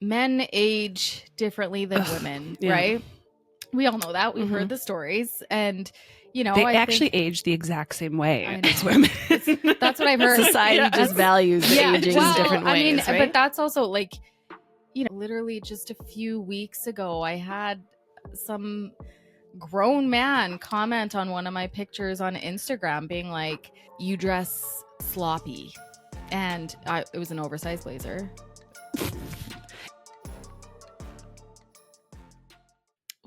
men age differently than women, right? We all know that. We've heard the stories, and they actually age the exact same way as women. That's what I've heard. Society just values the aging in different ways. Right? But that's also like, literally just a few weeks ago, I had some grown man comment on one of my pictures on Instagram being like, "You dress sloppy," and it was an oversized blazer.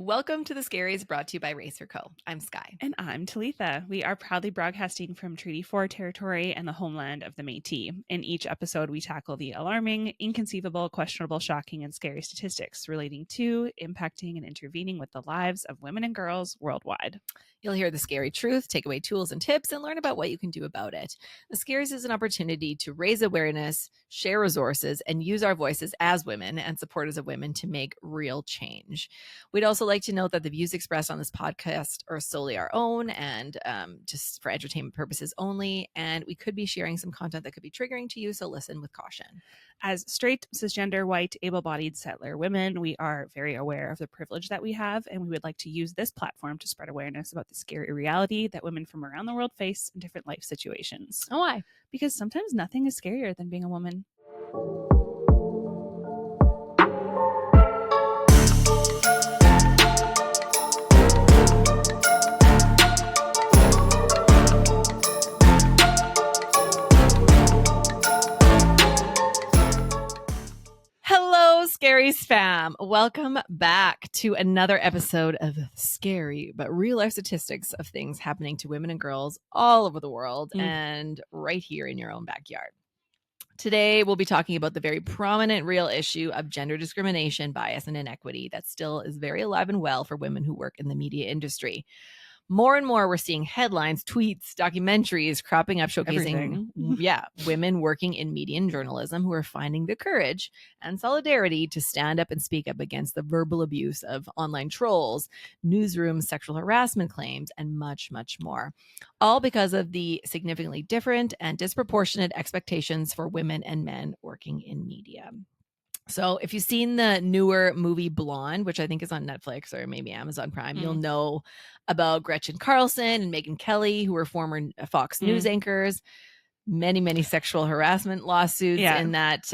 Welcome to The Scaries, brought to you by Racer Co. I'm Sky. And I'm Talitha. We are proudly broadcasting from Treaty 4 territory and the homeland of the Métis. In each episode, we tackle the alarming, inconceivable, questionable, shocking, and scary statistics relating to, impacting, and intervening with the lives of women and girls worldwide. You'll hear the scary truth, take away tools and tips, and learn about what you can do about it. The Scaries is an opportunity to raise awareness, share resources, and use our voices as women and supporters of women to make real change. We'd also like to note that the views expressed on this podcast are solely our own and just for entertainment purposes only, and we could be sharing some content that could be triggering to you, so listen with caution. As straight, cisgender, white, able-bodied settler women, we are very aware of the privilege that we have, and we would like to use this platform to spread awareness about the scary reality that women from around the world face in different life situations. Oh, why? Because sometimes nothing is scarier than being a woman. Scaries fam, welcome back to another episode of scary but real life statistics of things happening to women and girls all over the world and right here in your own backyard. Today, we'll be talking about the very prominent real issue of gender discrimination, bias, and inequity that still is very alive and well for women who work in the media industry. More and more, we're seeing headlines, tweets, documentaries cropping up showcasing, women working in media and journalism who are finding the courage and solidarity to stand up and speak up against the verbal abuse of online trolls, newsroom sexual harassment claims, and much, much more. All because of the significantly different and disproportionate expectations for women and men working in media. So if you've seen the newer movie Blonde, which I think is on Netflix or maybe Amazon Prime, you'll know about Gretchen, Carlson, and Megyn Kelly, who were former Fox News anchors. Many, many sexual harassment lawsuits in that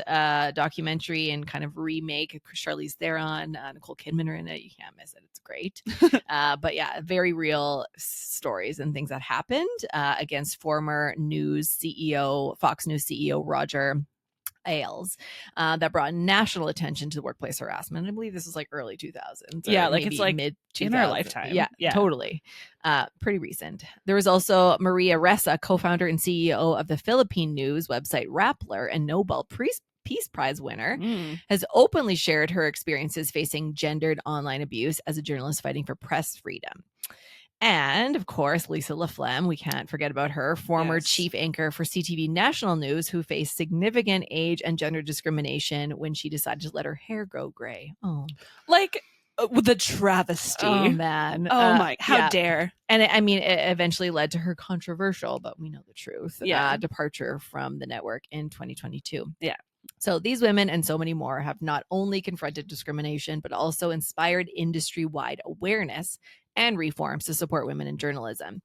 documentary and kind of remake. Charlize Theron, Nicole Kidman are in it. You can't miss it. It's great. But yeah, very real stories and things that happened against former Fox News CEO Roger Ailes that brought national attention to workplace harassment. I believe this is like early 2000s. Yeah, like it's like mid in our lifetime. Yeah, totally. Pretty recent. There was also Maria Ressa, co-founder and CEO of the Philippine news website Rappler and Nobel Peace Prize winner, has openly shared her experiences facing gendered online abuse as a journalist fighting for press freedom. And, of course, Lisa LaFlamme, we can't forget about her, former chief anchor for CTV National News, who faced significant age and gender discrimination when she decided to let her hair grow gray. Oh. Like, the travesty. Oh, man. Oh, my. How dare. And, it eventually led to her controversial, but we know the truth, departure from the network in 2022. Yeah. So these women and so many more have not only confronted discrimination, but also inspired industry-wide awareness and reforms to support women in journalism.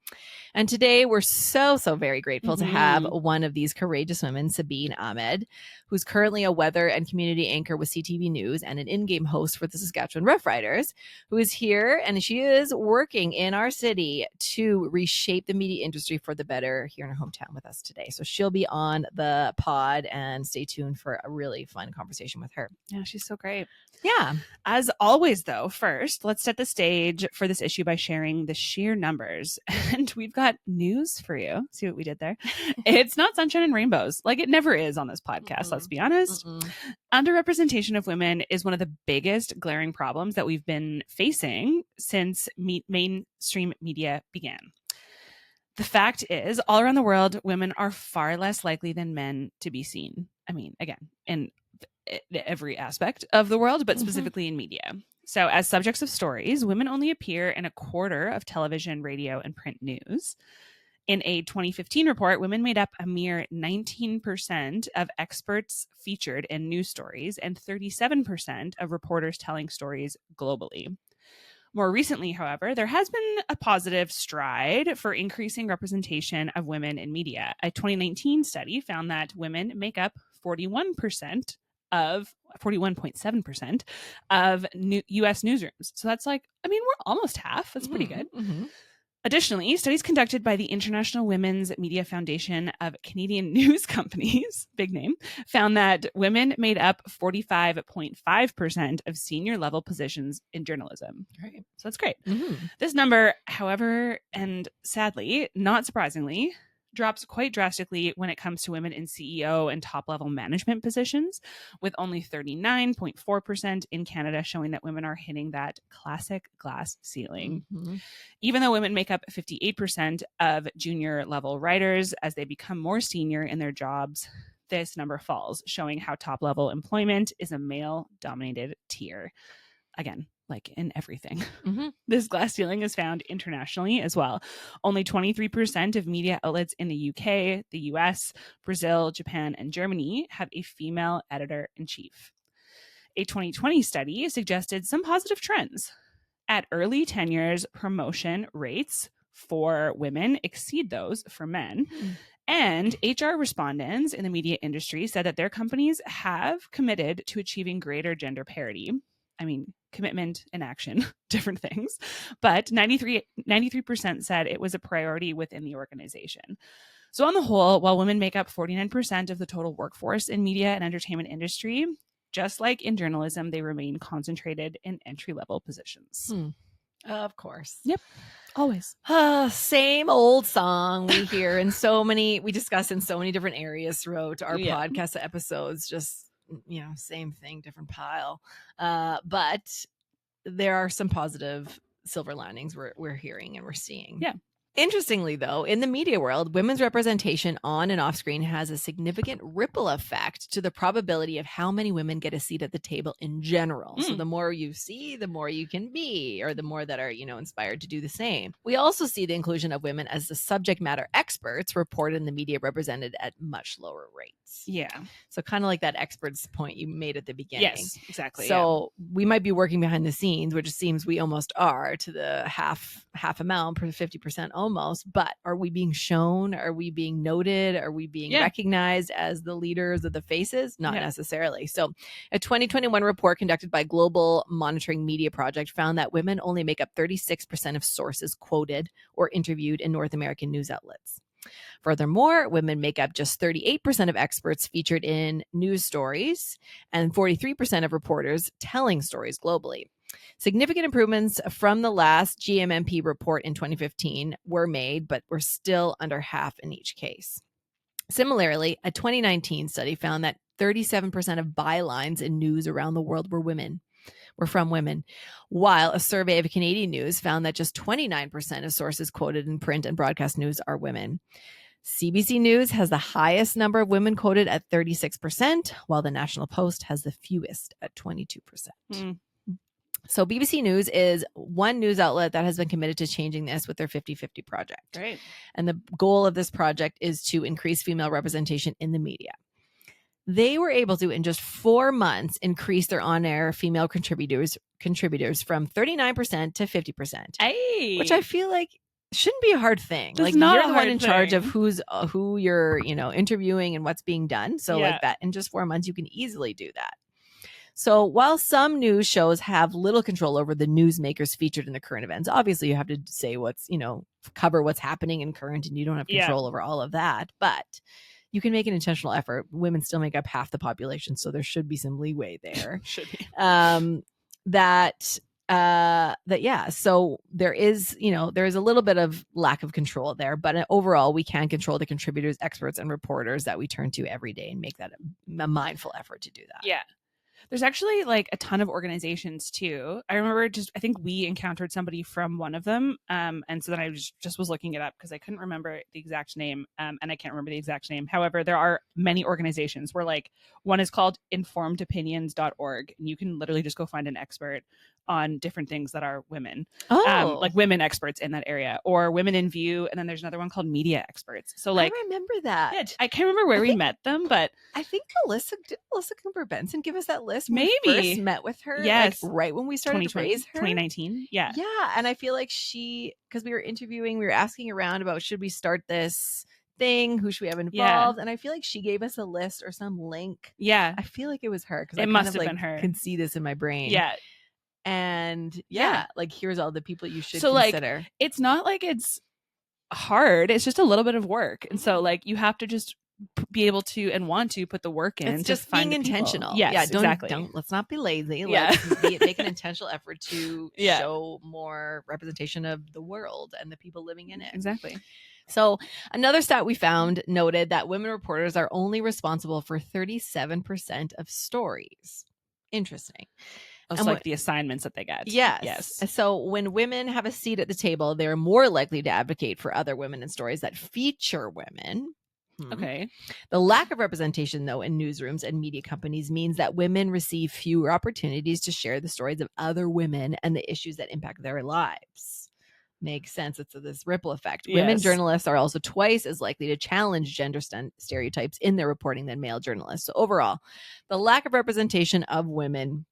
And today we're so very grateful to have one of these courageous women, Sabeen Ahmad, who's currently a weather and community anchor with CTV News and an in-game host for the Saskatchewan Roughriders, who is here, and she is working in our city to reshape the media industry for the better here in her hometown with us today. So she'll be on the pod, and stay tuned for a really fun conversation with her. Yeah, she's so great. Yeah. As always, though, first, let's set the stage for this issue by sharing the sheer numbers. And we've got news for you. See what we did there? It's not sunshine and rainbows, like it never is on this podcast, let's be honest. Underrepresentation of women is one of the biggest glaring problems that we've been facing since mainstream media began. The fact is, all around the world, women are far less likely than men to be seen. I mean, again, in every aspect of the world, but specifically in media. So as subjects of stories, women only appear in a quarter of television, radio, and print news. In a 2015 report, women made up a mere 19% of experts featured in news stories and 37% of reporters telling stories globally. More recently, however, there has been a positive stride for increasing representation of women in media. A 2019 study found that women make up 41.7% of U.S. newsrooms. So that's like, I mean, we're almost half. That's pretty good. Mm-hmm. Additionally, studies conducted by the International Women's Media Foundation of Canadian News Companies, big name, found that women made up 45.5% of senior level positions in journalism. Right. So that's great. Mm-hmm. This number, however, and sadly, not surprisingly, drops quite drastically when it comes to women in CEO and top-level management positions, with only 39.4% in Canada showing that women are hitting that classic glass ceiling. Mm-hmm. Even though women make up 58% of junior-level writers, as they become more senior in their jobs, this number falls, showing how top-level employment is a male-dominated tier. Again, like in everything. Mm-hmm. This glass ceiling is found internationally as well. Only 23% of media outlets in the UK, the US, Brazil, Japan, and Germany have a female editor-in-chief. A 2020 study suggested some positive trends. At early tenures, promotion rates for women exceed those for men. And HR respondents in the media industry said that their companies have committed to achieving greater gender parity. I mean, commitment and action, different things. But 93% said it was a priority within the organization. So on the whole, while women make up 49% of the total workforce in media and entertainment industry, just like in journalism, they remain concentrated in entry-level positions. Of course. Yep. Always. Same old song we hear we discuss in so many different areas throughout our podcast episodes. Just, same thing, different pile. But there are some positive silver linings we're hearing and we're seeing. Yeah. Interestingly, though, in the media world, women's representation on and off screen has a significant ripple effect to the probability of how many women get a seat at the table in general. So the more you see, the more you can be, or the more that are, inspired to do the same. We also see the inclusion of women as the subject matter experts reported in the media represented at much lower rates. Yeah. So kind of like that experts point you made at the beginning. Yes, exactly. So we might be working behind the scenes, which it seems we almost are to the half amount, 50% almost. But are we being shown? Are we being noted? Are we being recognized as the leaders of the faces? Not necessarily. So a 2021 report conducted by Global Monitoring Media Project found that women only make up 36% of sources quoted or interviewed in North American news outlets. Furthermore, women make up just 38% of experts featured in news stories and 43% of reporters telling stories globally. Significant improvements from the last GMMP report in 2015 were made, but we're still under half in each case. Similarly, a 2019 study found that 37% of bylines in news around the world were from women, while a survey of Canadian news found that just 29% of sources quoted in print and broadcast news are women. CBC News has the highest number of women quoted at 36%, while the National Post has the fewest at 22%. So BBC News is one news outlet that has been committed to changing this with their 50-50 project. Great. And the goal of this project is to increase female representation in the media. They were able to, in just 4 months, increase their on-air female contributors from 39% to 50%, which I feel like shouldn't be a hard thing. Like you're the one in charge of who you're, interviewing and what's being done. So like that, in just 4 months, you can easily do that. So while some news shows have little control over the newsmakers featured in the current events, obviously you have to say cover what's happening in current, and you don't have control over all of that. But you can make an intentional effort. Women still make up half the population, so there should be some leeway there. Should be. So there is a little bit of lack of control there, but overall we can control the contributors, experts, and reporters that we turn to every day and make that a mindful effort to do that. Yeah. There's actually like a ton of organizations too. I remember I think we encountered somebody from one of them. And so then I just was looking it up because I couldn't remember the exact name. And I can't remember the exact name. However, there are many organizations where like one is called informedopinions.org. And you can literally just go find an expert on different things that are women, like women experts in that area, or Women in View. And then there's another one called Media Experts. So like, I remember that. yeah, I can't remember where we met them, but I think Melissa Cooper Benson give us that list when maybe we first met with her. Yes, like, right when we started to raise her, 2019. Yeah, and I feel like because we were asking around about should we start this thing, who should we have involved, and I feel like she gave us a list or some link. Yeah, I feel like it was her because it must have been her. Can see this in my brain. Yeah. And like here's all the people you should consider. Like, it's not like it's hard, it's just a little bit of work, and so like you have to just be able to and want to put the work in. It's just being intentional. Yes, exactly. Let's not be lazy. Let's make an intentional effort to show more representation of the world and the people living in it. Exactly. So another stat we found noted that women reporters are only responsible for 37% of stories. Interesting. It's like the assignments that they get. Yes. So when women have a seat at the table, they're more likely to advocate for other women in stories that feature women. Okay. The lack of representation, though, in newsrooms and media companies means that women receive fewer opportunities to share the stories of other women and the issues that impact their lives. Makes sense. It's this ripple effect. Yes. Women journalists are also twice as likely to challenge gender stereotypes in their reporting than male journalists. So overall, the lack of representation of women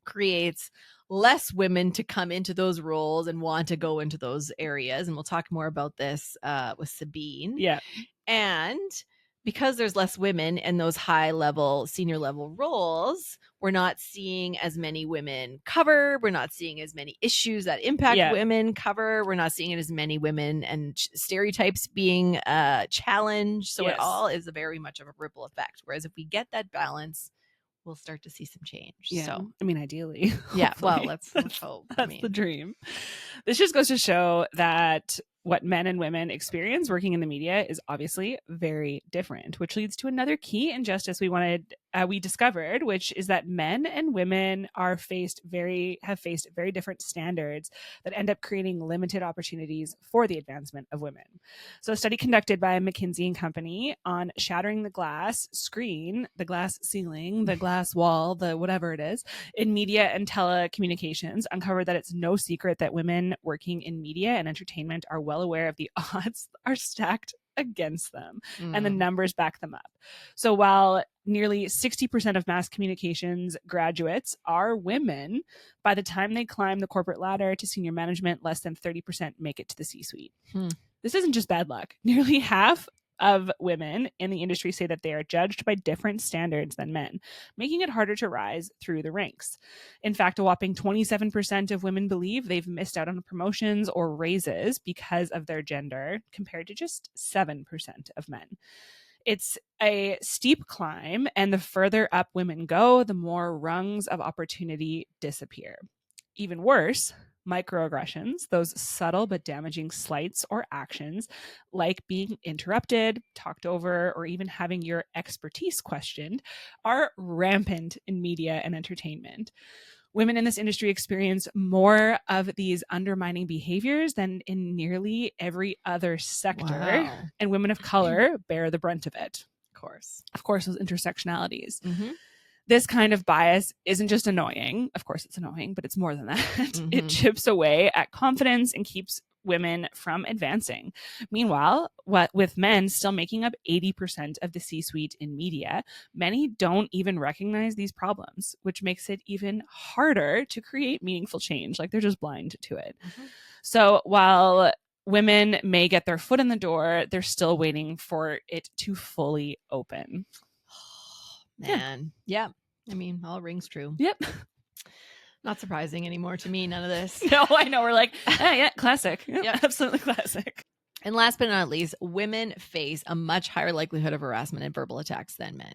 creates less women to come into those roles and want to go into those areas. And we'll talk more about this with Sabeen. Yeah. And because there's less women in those high level, senior level roles, we're not seeing as many women cover. We're not seeing as many issues that impact women cover. We're not seeing as many women and stereotypes being challenged. So it all is very much of a ripple effect. Whereas if we get that balance, we'll start to see some change. Yeah. So, I mean, ideally. Yeah. Well, let's hope. That's the dream. This just goes to show that what men and women experience working in the media is obviously very different, which leads to another key injustice we discovered, which is that men and women have faced very different standards that end up creating limited opportunities for the advancement of women. So a study conducted by McKinsey and Company on shattering the glass screen, the glass ceiling, the glass wall, the whatever it is, in media and telecommunications uncovered that it's no secret that women working in media and entertainment are well aware of the odds are stacked against them, and the numbers back them up. So while nearly 60% of mass communications graduates are women, by the time they climb the corporate ladder to senior management, less than 30% make it to the C-suite. This isn't just bad luck. Nearly half of women in the industry say that they are judged by different standards than men, making it harder to rise through the ranks. In fact, a whopping 27% of women believe they've missed out on promotions or raises because of their gender, compared to just 7% of men. It's a steep climb, and the further up women go, the more rungs of opportunity disappear. Even worse, microaggressions, those subtle but damaging slights or actions like being interrupted, talked over, or even having your expertise questioned, are rampant in media and entertainment. Women in this industry experience more of these undermining behaviors than in nearly every other sector, and women of color bear the brunt of it. Of course, those intersectionalities. This kind of bias isn't just annoying. Of course, it's annoying, but it's more than that. It chips away at confidence and keeps women from advancing. Meanwhile, with men still making up 80% of the C-suite in media, many don't even recognize these problems, which makes it even harder to create meaningful change. Like they're just blind to it. So while women may get their foot in the door, they're still waiting for it to fully open. Man. Yeah. I mean, all rings true. Yep. Not surprising anymore to me, none of this. No, I know. We're like, yeah, classic. Yep. Absolutely classic. And last but not least, women face a much higher likelihood of harassment and verbal attacks than men.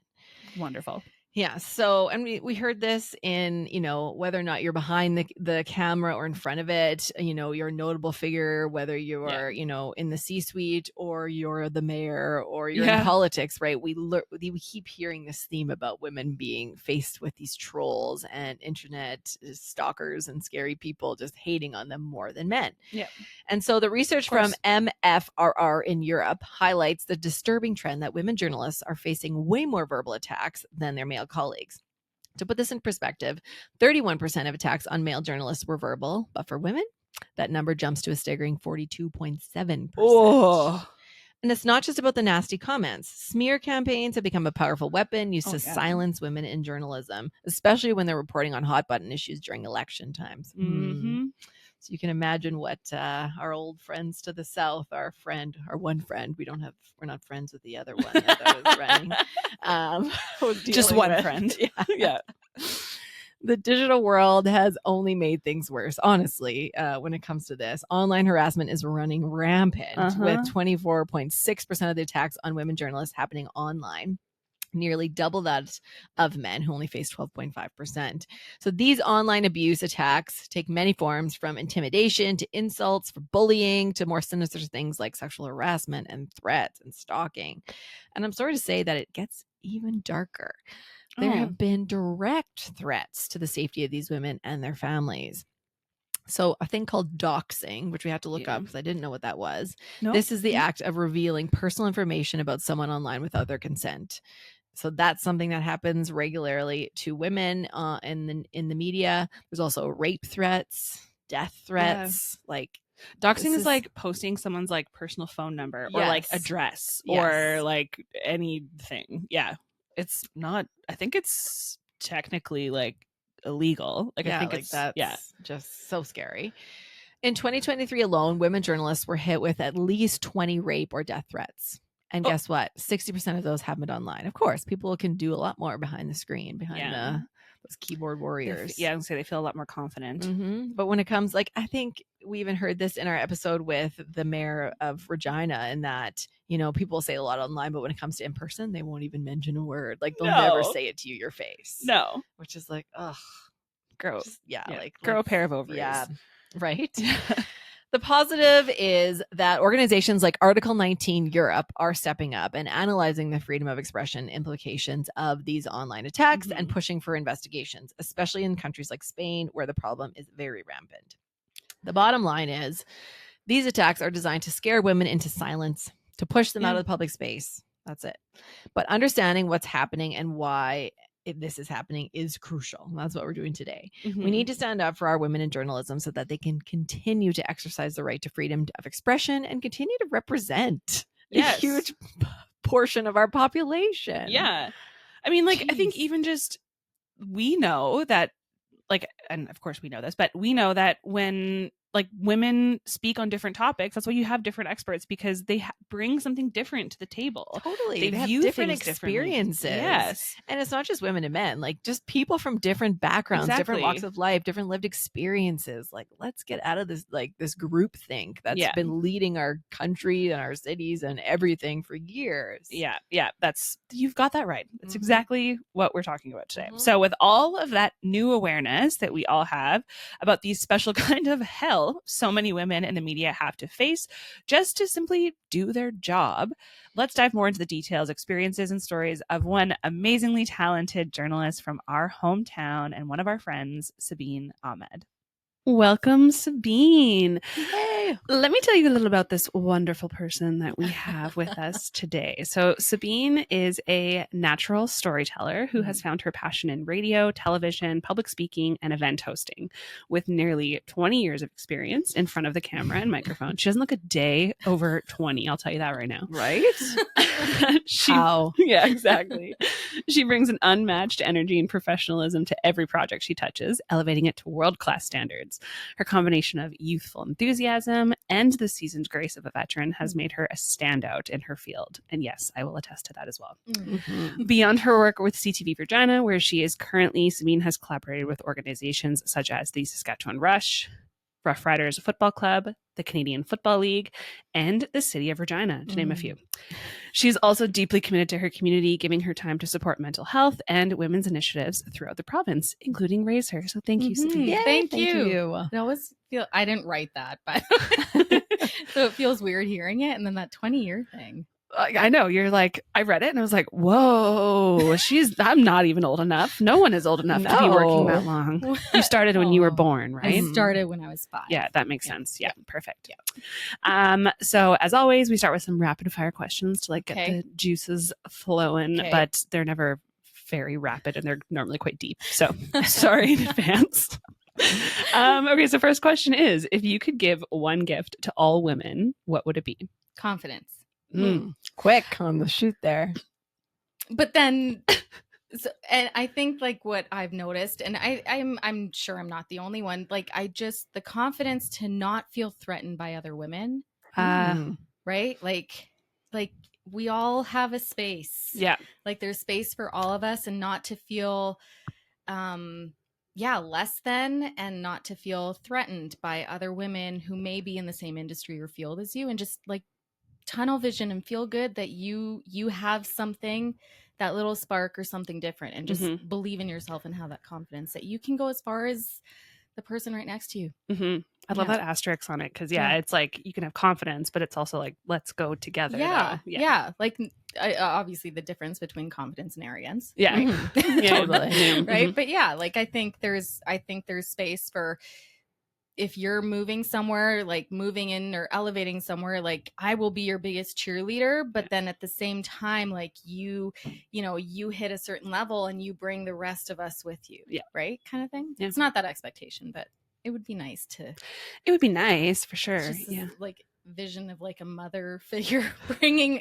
Wonderful. Yeah. So, and we heard this in, whether or not you're behind the camera or in front of it, you're a notable figure, whether you're, in the C-suite or you're the mayor or you're in politics, right? We keep hearing this theme about women being faced with these trolls and internet stalkers and scary people just hating on them more than men. Yeah. And so the research from MFRR in Europe highlights the disturbing trend that women journalists are facing way more verbal attacks than their male colleagues. To put this in perspective, 31% of attacks on male journalists were verbal, but for women, that number jumps to a staggering 42.7%. Oh. And it's not just about the nasty comments. Smear campaigns have become a powerful weapon used to silence women in journalism, especially when they're reporting on hot button issues during election times. Mm-hmm. So you can imagine what our old friends to the south, our one friend, we're not friends with the other one that I was running. Just one friend. Yeah. The digital world has only made things worse, honestly, when it comes to this. Online harassment is running rampant with 24.6% of the attacks on women journalists happening online. Nearly double that of men, who only face 12.5%. So these online abuse attacks take many forms, from intimidation to insults, for bullying to more sinister things like sexual harassment and threats and stalking. And I'm sorry to say that it gets even darker. There have been direct threats to the safety of these women and their families. So a thing called doxing, which we have to look up because I didn't know what that was. Nope. This is the act of revealing personal information about someone online without their consent. So that's something that happens regularly to women in the media. There's also rape threats, death threats. Like doxing is like posting someone's like personal phone number or like address or like anything. Yeah. It's not, I think it's technically like illegal. Like I think it's that's just so scary. In 2023 alone, women journalists were hit with at least 20 rape or death threats. And guess what? 60% of those happened online. Of course, people can do a lot more behind the screen, behind those keyboard warriors. I would say they feel a lot more confident. Mm-hmm. But when it comes, like, I think we even heard this in our episode with the mayor of Regina, in that, people say a lot online, but when it comes to in person, they won't even mention a word. Like, they'll never say it to your face. No. Which is like, ugh. Gross. Like grow a pair of ovaries. Yeah. Right. The positive is that organizations like Article 19 Europe are stepping up and analyzing the freedom of expression implications of these online attacks and pushing for investigations, especially in countries like Spain, where the problem is very rampant. The bottom line is these attacks are designed to scare women into silence, to push them out of the public space. That's it. But understanding what's happening and why this is happening is crucial. And that's what we're doing today. We need to stand up for our women in journalism so that they can continue to exercise the right to freedom of expression and continue to represent a huge portion of our population. Yeah. I mean, like, I think even just, we know that, like, and of course we know this, but we know that when like women speak on different topics, that's why you have different experts, because they bring something different to the table. Totally. They view different experiences. Yes. And it's not just women and men, like just people from different backgrounds, different walks of life, different lived experiences. Like, let's get out of this, like this group think that's been leading our country and our cities and everything for years. Yeah. You've got that right. It's exactly what we're talking about today. So with all of that new awareness that we all have about these special kind of hell so many women in the media have to face just to simply do their job, let's dive more into the details, experiences, and stories of one amazingly talented journalist from our hometown and one of our friends, Sabeen Ahmad. Welcome, Sabeen. Yay. Let me tell you a little about this wonderful person that we have with us today. So Sabeen is a natural storyteller who has found her passion in radio, television, public speaking, and event hosting. With nearly 20 years of experience in front of the camera and microphone, she doesn't look a day over 20. I'll tell you that right now. Right? How? Yeah, exactly. She brings an unmatched energy and professionalism to every project she touches, elevating it to world-class standards. Her combination of youthful enthusiasm and the seasoned grace of a veteran has made her a standout in her field. And yes, I will attest to that as well. Beyond her work with CTV Regina, where she is currently, Sabeen has collaborated with organizations such as the Saskatchewan Roughriders Football Club, the Canadian Football League, and the City of Regina, to name a few. She's also deeply committed to her community, giving her time to support mental health and women's initiatives throughout the province, including Raise Her. So thank you, Sabeen. Yay, thank you. you. It always feel I didn't write that, but so it feels weird hearing it, and then that 20-year thing. I know, you're like, I read it and I was like, whoa, I'm not even old enough. No one is old enough to be working that long. You started when you were born, right? I started when I was 5. Yeah, that makes sense. Yeah, perfect. Yeah. So as always, we start with some rapid fire questions to like get the juices flowing, but they're never very rapid and they're normally quite deep. So sorry in advance. Okay, so first question is, if you could give one gift to all women, what would it be? Confidence. Quick on the shoot there. But then and I think like what I've noticed, and I'm sure I'm not the only one, like the confidence to not feel threatened by other women. Right? Like we all have a space. Yeah. Like there's space for all of us, and not to feel less than, and not to feel threatened by other women who may be in the same industry or field as you, and just like tunnel vision and feel good that you have something, that little spark or something different, and just believe in yourself and have that confidence that you can go as far as the person right next to you. I love that asterisk on it, because it's like you can have confidence, but it's also like, let's go together. Like obviously the difference between confidence and arrogance. Totally. Right. But like I think there's space for, if you're moving somewhere, like moving in or elevating somewhere, like I will be your biggest cheerleader, but then at the same time, like you hit a certain level and you bring the rest of us with you. Yeah. Right. Kind of thing. Yeah. It's not that expectation, but it would be nice for sure. Just this, like vision of like a mother figure bringing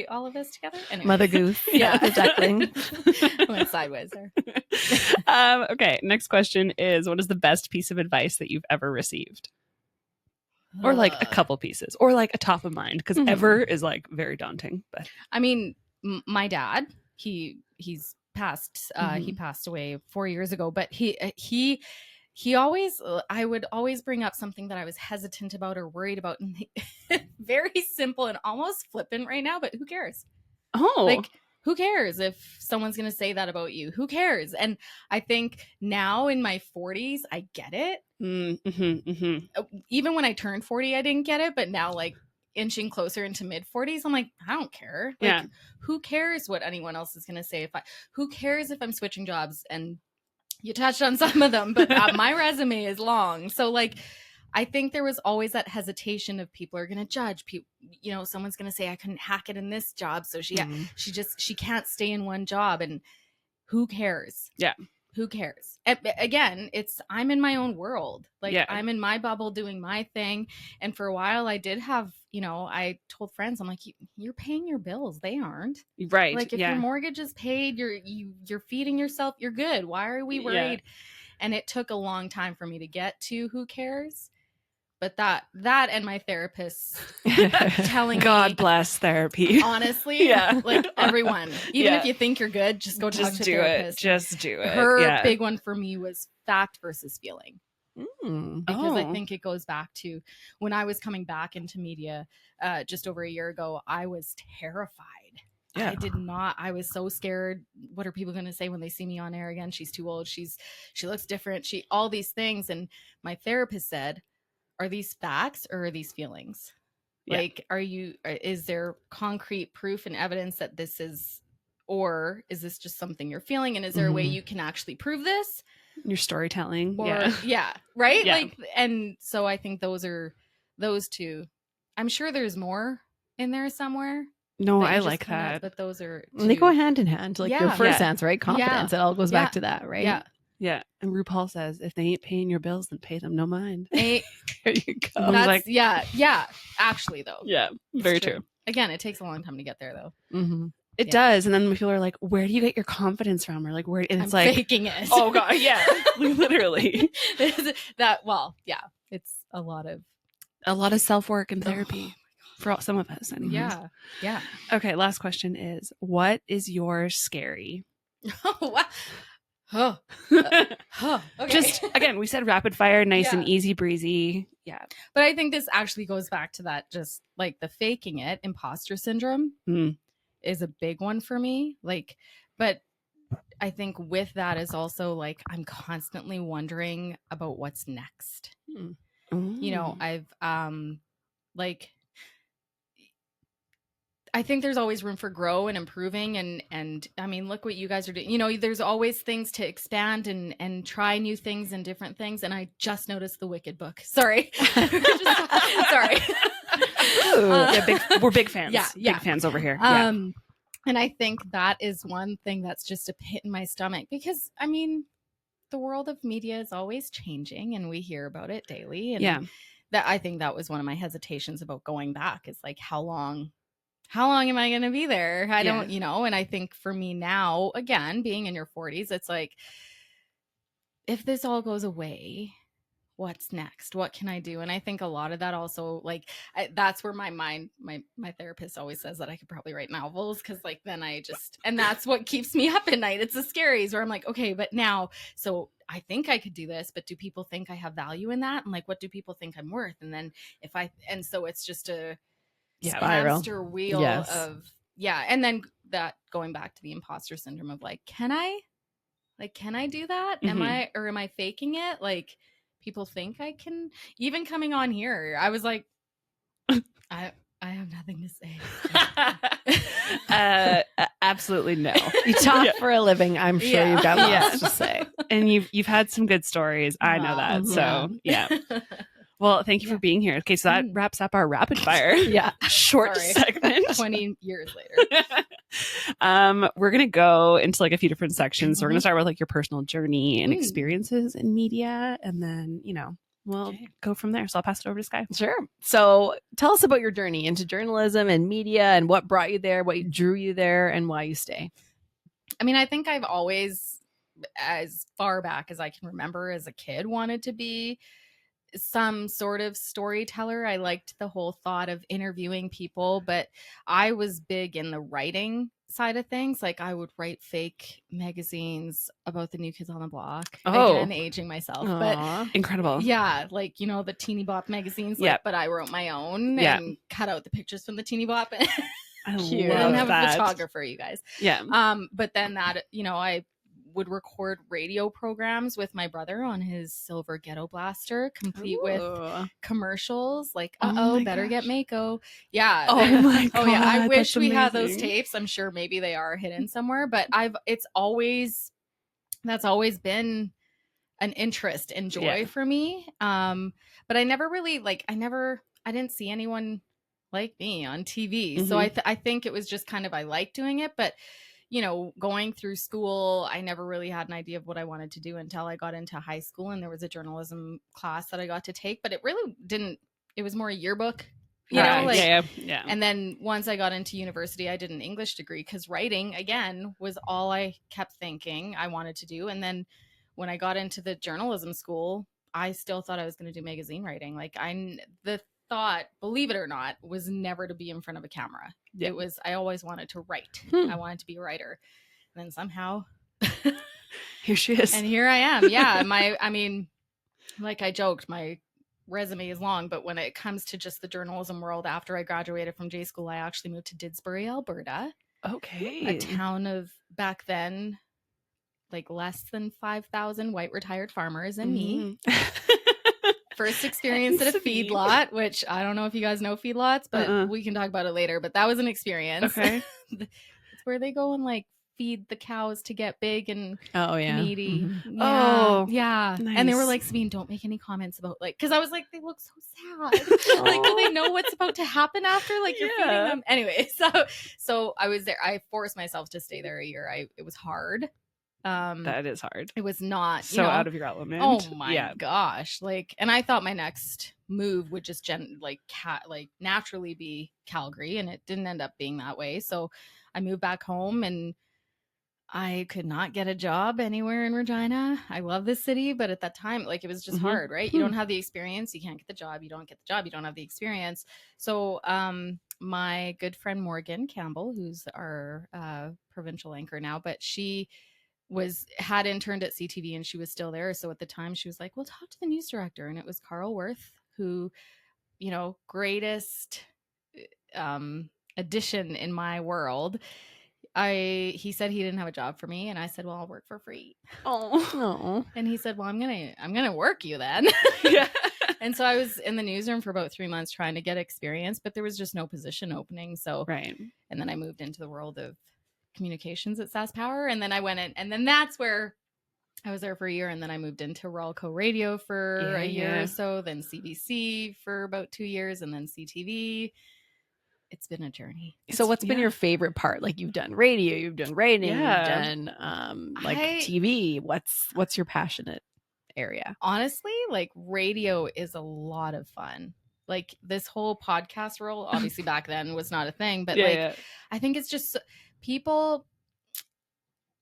all of us together. Anyways. Mother goose. The duckling. Went sideways there. Okay, next question is, what is the best piece of advice that you've ever received? Or like a couple pieces, or like a top of mind, because ever is like very daunting. But I mean, my dad, he's passed. He passed away 4 years ago, but he always, I would always bring up something that I was hesitant about or worried about, and very simple and almost flippant right now, but who cares? Like, who cares if someone's going to say that about you? Who cares? And I think now in my 40s, I get it. Even when I turned 40, I didn't get it. But now, like inching closer into mid 40s, I'm like, I don't care. Like, who cares what anyone else is going to say? Who cares if I'm switching jobs? And you touched on some of them, but my resume is long. So like, I think there was always that hesitation of people are going to judge. Someone's going to say I couldn't hack it in this job, so she can't stay in one job. And who cares? Yeah, who cares? Again, I'm in my own world. Like I'm in my bubble doing my thing. And for a while, I did have, I told friends, I'm like, you're paying your bills. They aren't. Right. Like if your mortgage is paid, you're feeding yourself. You're good. Why are we worried? And it took a long time for me to get to who cares. But that and my therapist telling God me, bless therapy. Honestly, like everyone, even if you think you're good, just go talk to a therapist. Just do it. Her big one for me was fact versus feeling. Because I think it goes back to when I was coming back into media just over a year ago, I was terrified. I was so scared. What are people going to say when they see me on air again? She's too old. She looks different. All these things. And my therapist said, are these facts or are these feelings? Like, is there concrete proof and evidence that this is, or is this just something you're feeling? And is there a way you can actually prove this? Your storytelling. Or, right? Yeah. Like, and so I think those two. I'm sure there's more in there somewhere. No, I like that. But those are they go hand in hand. Like your first answer, right? Confidence. It all goes back to that, right? Yeah. Yeah. And RuPaul says, if they ain't paying your bills, then pay them no mind. There you go. That's like, yeah. Actually, though. Yeah. Very true. Again, it takes a long time to get there, though. It does. And then people are like, where do you get your confidence from? Or like, where? And it's like faking it. Oh God. Yeah. Literally. It's a lot of self-work and therapy for some of us. Anyways. Yeah. Okay. Last question is, what is your scary? Okay. Just again, we said rapid fire, nice and easy breezy. Yeah. But I think this actually goes back to that, just like the faking it, imposter syndrome is a big one for me. Like, but I think with that is also like, I'm constantly wondering about what's next. You know, I've, like, I think there's always room for grow and improving, and I mean, look what you guys are doing. You know, there's always things to expand and try new things and different things. And I just noticed the Wicked book. Sorry, sorry. We're big fans. Yeah. Big fans over here. And I think that is one thing that's just a pit in my stomach, because I mean, the world of media is always changing, and we hear about it daily. And that, I think that was one of my hesitations about going back, is like, how long am I going to be there? I don't, you know. And I think for me now, again, being in your 40s, it's like, if this all goes away, what's next? What can I do? And I think a lot of that also, like, that's where my mind, my therapist always says that I could probably write novels, because like then I just, and that's what keeps me up at night. It's the scaries where I'm like, okay, but now, so I think I could do this, but do people think I have value in that? And like, what do people think I'm worth? And then and so it's just a hamster wheel of, and then that going back to the imposter syndrome of like, can I do that? Am I faking it? Like, people think I can. Even coming on here, I was like, I have nothing to say. Absolutely no. You talk for a living. I'm sure you've got lots to say. And you've had some good stories. I know that. So Well, thank you for being here. Okay, so that wraps up our rapid fire. Short segment. 20 years later. We're gonna go into like a few different sections. So we're gonna start with like your personal journey and experiences in media, and then we'll go from there. So I'll pass it over to Sky. Sure. So tell us about your journey into journalism and media, and what brought you there, what drew you there, and why you stay. I mean, I think I've always, as far back as I can remember as a kid, wanted to be some sort of storyteller. I liked the whole thought of interviewing people, but I was big in the writing side of things. Like, I would write fake magazines about the New Kids on the Block. Again, aging myself. But incredible. Yeah, like, the Teeny Bop magazines. Like, but I wrote my own and cut out the pictures from the Teeny Bop. I didn't have that. a photographer, you guys. But then that, I would record radio programs with my brother on his silver ghetto blaster, complete with commercials like better get Mako. Oh my god. I wish we had those tapes. I'm sure maybe they are hidden somewhere, but that's always been an interest and joy for me. But I never really I didn't see anyone like me on TV. So I think it was just kind of, I liked doing it, but going through school, I never really had an idea of what I wanted to do until I got into high school, and there was a journalism class that I got to take, but it really didn't, it was more a yearbook, you know, like, and then once I got into university, I did an English degree, because writing, again, was all I kept thinking I wanted to do. And then when I got into the journalism school, I still thought I was going to do magazine writing. Like, the thought, believe it or not, was never to be in front of a camera. It was, I always wanted to write. I wanted to be a writer. And then somehow here she is. And here I am. Yeah. I mean, like I joked, my resume is long, but when it comes to just the journalism world, after I graduated from J school, I actually moved to Didsbury, Alberta. Okay. A town of, back then, like less than 5,000 white retired farmers and me. First experience at a feedlot, which I don't know if you guys know feedlots, but we can talk about it later. But that was an experience. Okay. It's where they go and like feed the cows to get big and meaty. Mm-hmm. Nice. And they were like, Sabeen, don't make any comments about, like, because I was like, they look so sad. Like, do they know what's about to happen after? Like, you're feeding them. Anyway, so I was there. I forced myself to stay there a year. It was hard. That is hard. It was not so out of your element. Oh my gosh. Like, and I thought my next move would just naturally be Calgary, and it didn't end up being that way. So I moved back home, and I could not get a job anywhere in Regina. I love this city, but at that time, like, it was just hard, right? You don't have the experience, you can't get the job, you don't get the job, you don't have the experience. So my good friend Morgan Campbell, who's our provincial anchor now, but she had interned at CTV, and she was still there. So at the time she was like, well, talk to the news director. And it was Carl Worth, who, greatest addition in my world. He said he didn't have a job for me, and I said, well, I'll work for free. Oh. And he said, well, I'm gonna work you then. Yeah. And so I was in the newsroom for about 3 months trying to get experience, but there was just no position opening. So Right. And then I moved into the world of communications at SAS Power, and then I went in, and then that's where I was there for a year, and then I moved into Ralco Radio for a year or so, then CBC for about 2 years, and then CTV. It's been a journey. So what's been your favorite part? Like, you've done radio, you've done writing, you've done TV. What's your passionate area? Honestly, like, radio is a lot of fun. Like, this whole podcast role, obviously back then was not a thing, but I think it's just people.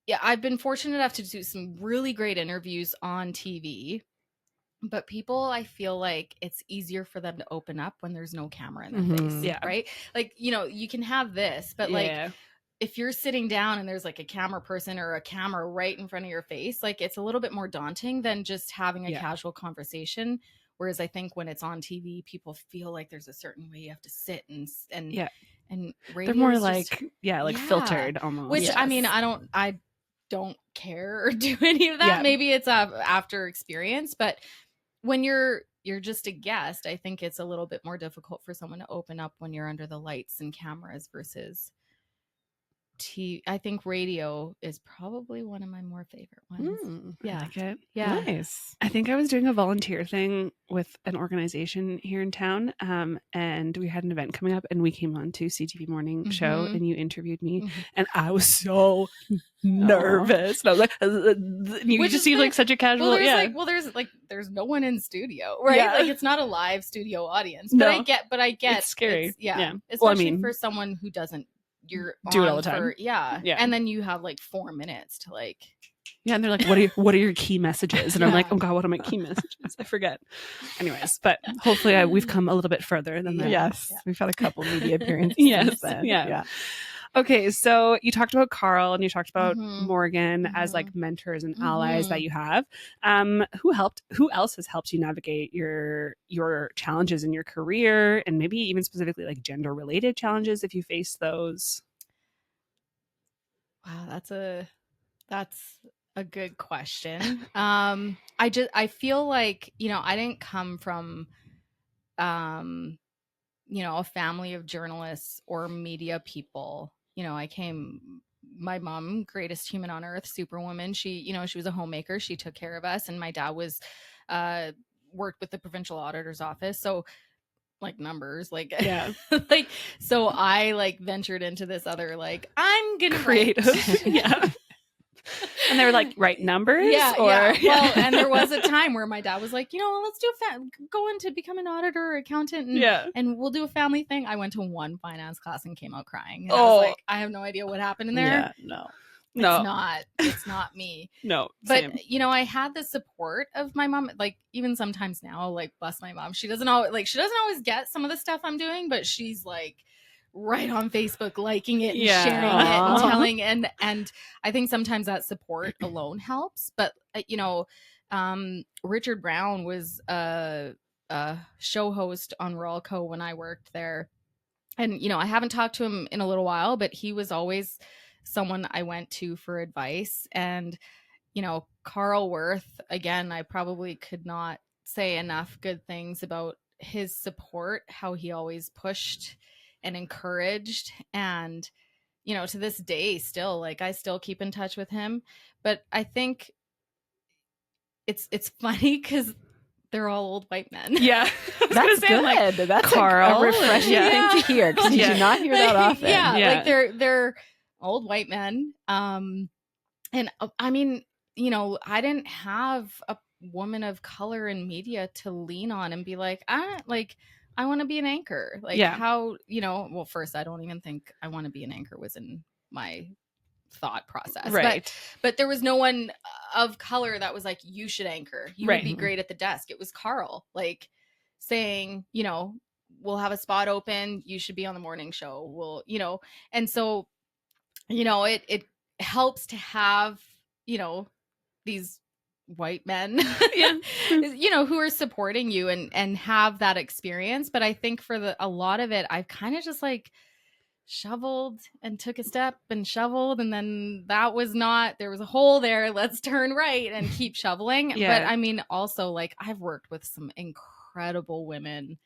Yeah, I've been fortunate enough to do some really great interviews on TV, but people, I feel like it's easier for them to open up when there's no camera in their face. Yeah. Right. Like, you can have this, but like, if you're sitting down and there's like a camera person or a camera right in front of your face, like, it's a little bit more daunting than just having a casual conversation. Whereas I think when it's on TV, people feel like there's a certain way you have to sit and radio, they're more like filtered almost. Which I mean, I don't care or do any of that. Maybe it's after experience, but when you're just a guest, I think it's a little bit more difficult for someone to open up when you're under the lights and cameras versus TV. I think radio is probably one of my more favorite ones. I like it. Yeah. Nice. I think I was doing a volunteer thing with an organization here in town, and we had an event coming up, and we came on to CTV Morning Show, and you interviewed me, and I was so nervous. And I was like, you just seem like such a casual. There's no one in studio, right? Yeah. Like, it's not a live studio audience. No. But I get it's scary. Especially for someone who doesn't. You're do it all the time. And then you have like 4 minutes to like. Yeah, and they're like, what are your key messages? And I'm like, oh God, what are my key messages? I forget. Anyways, but hopefully we've come a little bit further than that. Yes, we've had a couple media appearances. Yes, then. yeah. Okay, so you talked about Carl and you talked about Morgan as like mentors and allies that you have. Who else has helped you navigate your challenges in your career, and maybe even specifically like gender related challenges if you face those? Wow, that's a good question. I feel like, I didn't come from a family of journalists or media people. My mom, greatest human on earth, superwoman. She was a homemaker. She took care of us. And my dad was, worked with the provincial auditor's office. So like numbers, so I ventured into this other, I'm going to creative. Yeah. And they were like, write numbers? Yeah. Well, and there was a time where my dad was like, let's do go into become an auditor or accountant and we'll do a family thing. I went to one finance class and came out crying. And I was like, I have no idea what happened in there. Yeah, It's not me. No. But same. I had the support of my mom. Like, even sometimes now, bless my mom. She doesn't always get some of the stuff I'm doing, but she's like right on Facebook, liking it and sharing it and telling. And I think sometimes that support alone helps. But Richard Brown was a show host on Ralco when I worked there, and I haven't talked to him in a little while, but he was always someone I went to for advice. And Carl Worth, again, I probably could not say enough good things about his support, how he always pushed and encouraged. And to this day still, I still keep in touch with him. But I think it's funny because they're all old white men. Yeah. That's good. That's Carl, a refreshing thing to hear, because you do not hear that often. Yeah. They're old white men. And I mean, I didn't have a woman of color in media to lean on and be like, I want to be an anchor. How, well, first, I don't even think I want to be an anchor was in my thought process. Right. But there was no one of color that was like, you should anchor. You would be great at the desk. It was Carl, saying, we'll have a spot open. You should be on the morning show. And so, it helps to have, these white men, Yeah. you know, who are supporting you and have that experience. But I think for a lot of it, I've kind of just like shoveled and took a step and shoveled, and then that was not, there was a hole there, let's turn right and keep shoveling. Yeah. But I mean, also, like, I've worked with some incredible women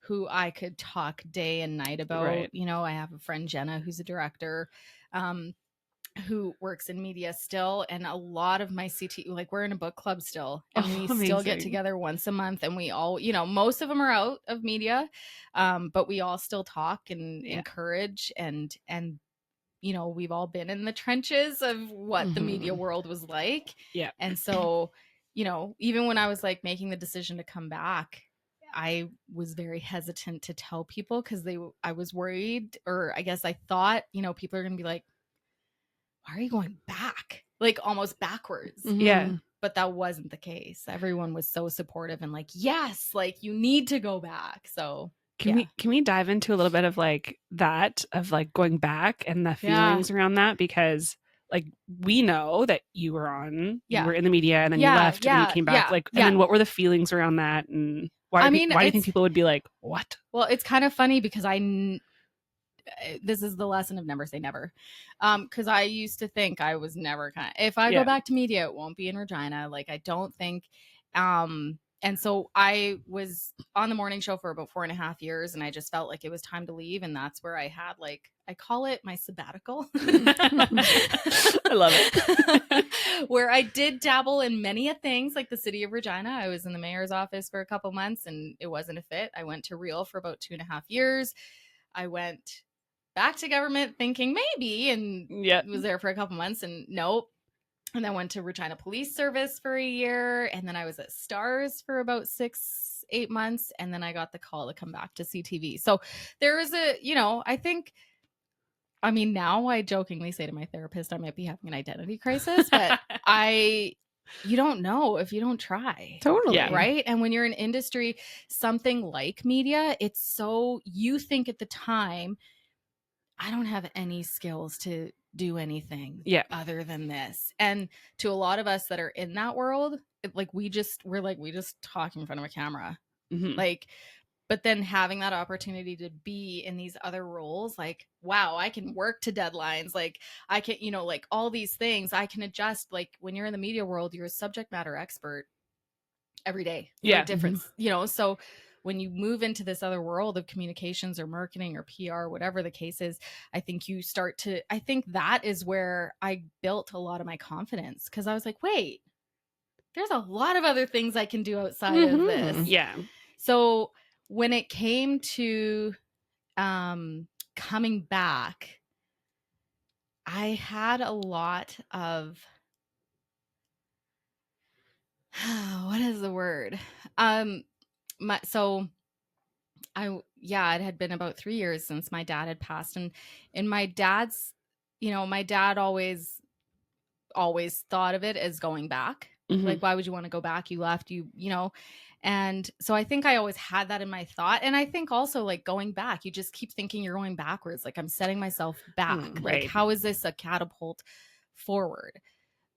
who I could talk day and night about. Right. You know, I have a friend, Jenna, who's a director, who works in media still, and a lot of my CT, like, we're in a book club still, and we still get Amazing. together once a month, and we all, you know, most of them are out of media, but we all still talk and encourage, and you know, we've all been in the trenches of what the media world was like. Yeah. And so, you know, even when I was like making the decision to come back, I was very hesitant to tell people because I was worried, or I guess I thought, you know, people are going to be like, why are you going back? Like almost backwards. Yeah. But that wasn't the case. Everyone was so supportive and like, yes, like you need to go back. So can we dive into a little bit of like that, of like going back and the feelings around that? Because like we know that you were in the media and then you left and then you came back. And then what were the feelings around that? And why do you think people would be like, what? Well, it's kind of funny because this is the lesson of never say never. Because I used to think I was never if I go back to media, it won't be in Regina. Like, I don't think. And so I was on the morning show for about 4.5 years, and I just felt like it was time to leave. And that's where I had, like, I call it my sabbatical. I love it. Where I did dabble in many things, like the city of Regina. I was in the mayor's office for a couple months, and it wasn't a fit. I went to Real for about 2.5 years. I went back to government thinking maybe, and was there for a couple months, and nope. And then went to Regina Police Service for a year, and then I was at Stars for about 6-8 months, and then I got the call to come back to CTV. So there was I mean, now I jokingly say to my therapist I might be having an identity crisis, but you don't know if you don't try. Totally. Right? And when you're in industry, something like media, it's so, you think at the time, I don't have any skills to do anything other than this. And to a lot of us that are in that world, we just talk in front of a camera. Like, but then having that opportunity to be in these other roles, like, wow, I can work to deadlines. Like, I can, you know, like all these things I can adjust. Like, when you're in the media world, you're a subject matter expert every day. Difference, you know, so when you move into this other world of communications or marketing or PR, whatever the case is, I think I think that is where I built a lot of my confidence, because I was like, wait, there's a lot of other things I can do outside of this. Yeah. So when it came to coming back, I had a lot of, what is the word? It had been about 3 years since my dad had passed, and my dad's, you know, my dad always thought of it as going back. Like, why would you want to go back? You left, you know. And so I think I always had that in my thought. And I think also, like, going back, you just keep thinking you're going backwards. Like, I'm setting myself back. Like, how is this a catapult forward?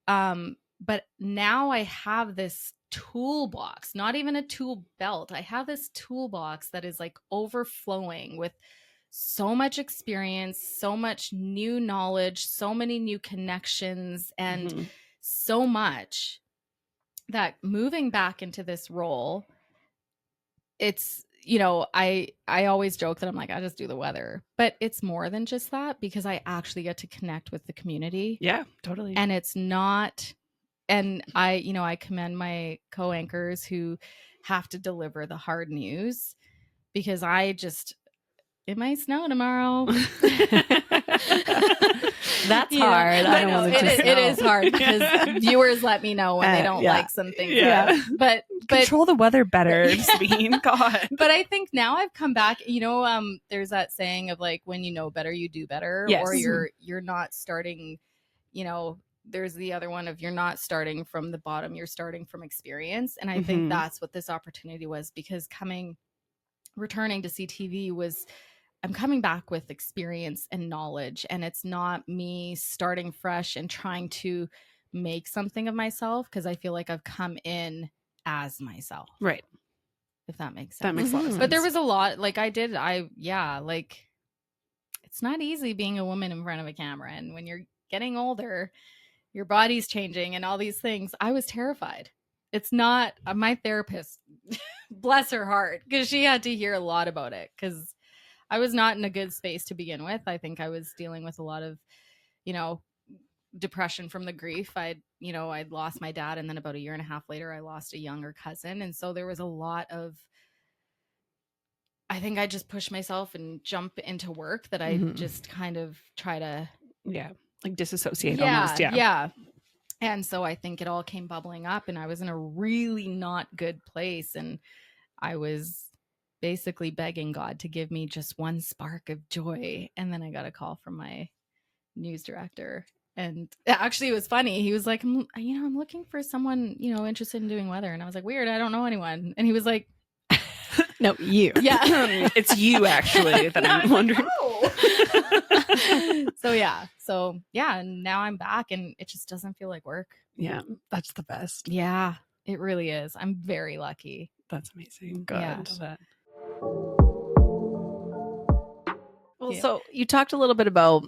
But now I have this toolbox, not even a tool belt. I have this toolbox that is like overflowing with so much experience, so much new knowledge, so many new connections, and so much that moving back into this role, it's, you know, I always joke that I'm like, I just do the weather, but it's more than just that, because I actually get to connect with the community. Yeah, totally. And it's not, and I commend my co-anchors who have to deliver the hard news, because it might snow tomorrow. That's hard. I don't want it is hard, because viewers let me know when they don't like some things. But control the weather better, Sabeen. God. But I think now I've come back. You know, there's that saying of like, when you know better, you do better. Yes. Or you're not starting. You know, there's the other one of, you're not starting from the bottom, you're starting from experience. And I think that's what this opportunity was, because returning to CTV was, I'm coming back with experience and knowledge, and it's not me starting fresh and trying to make something of myself because I feel like I've come in as myself. Right. If that makes sense. That makes a lot of sense. But there was a lot, like like it's not easy being a woman in front of a camera. And when you're getting older, your body's changing and all these things. I was terrified. It's not my therapist, bless her heart, because she had to hear a lot about it because I was not in a good space to begin with. I think I was dealing with a lot of, depression from the grief. I'd lost my dad, and then about a year and a half later, I lost a younger cousin. And so there was a lot of, I think I just push myself and jump into work that I just kind of try to. Yeah. Like disassociate almost. Yeah. Yeah. And so I think it all came bubbling up and I was in a really not good place. And I was basically begging God to give me just one spark of joy. And then I got a call from my news director. And actually, it was funny. He was like, I'm looking for someone, interested in doing weather. And I was like, weird, I don't know anyone. And he was like, no, you. Yeah. It's you, actually, that I'm wondering. So, yeah. And now I'm back and it just doesn't feel like work. Yeah. That's the best. Yeah, it really is. I'm very lucky. That's amazing. Good. Yeah. Well, so you talked a little bit about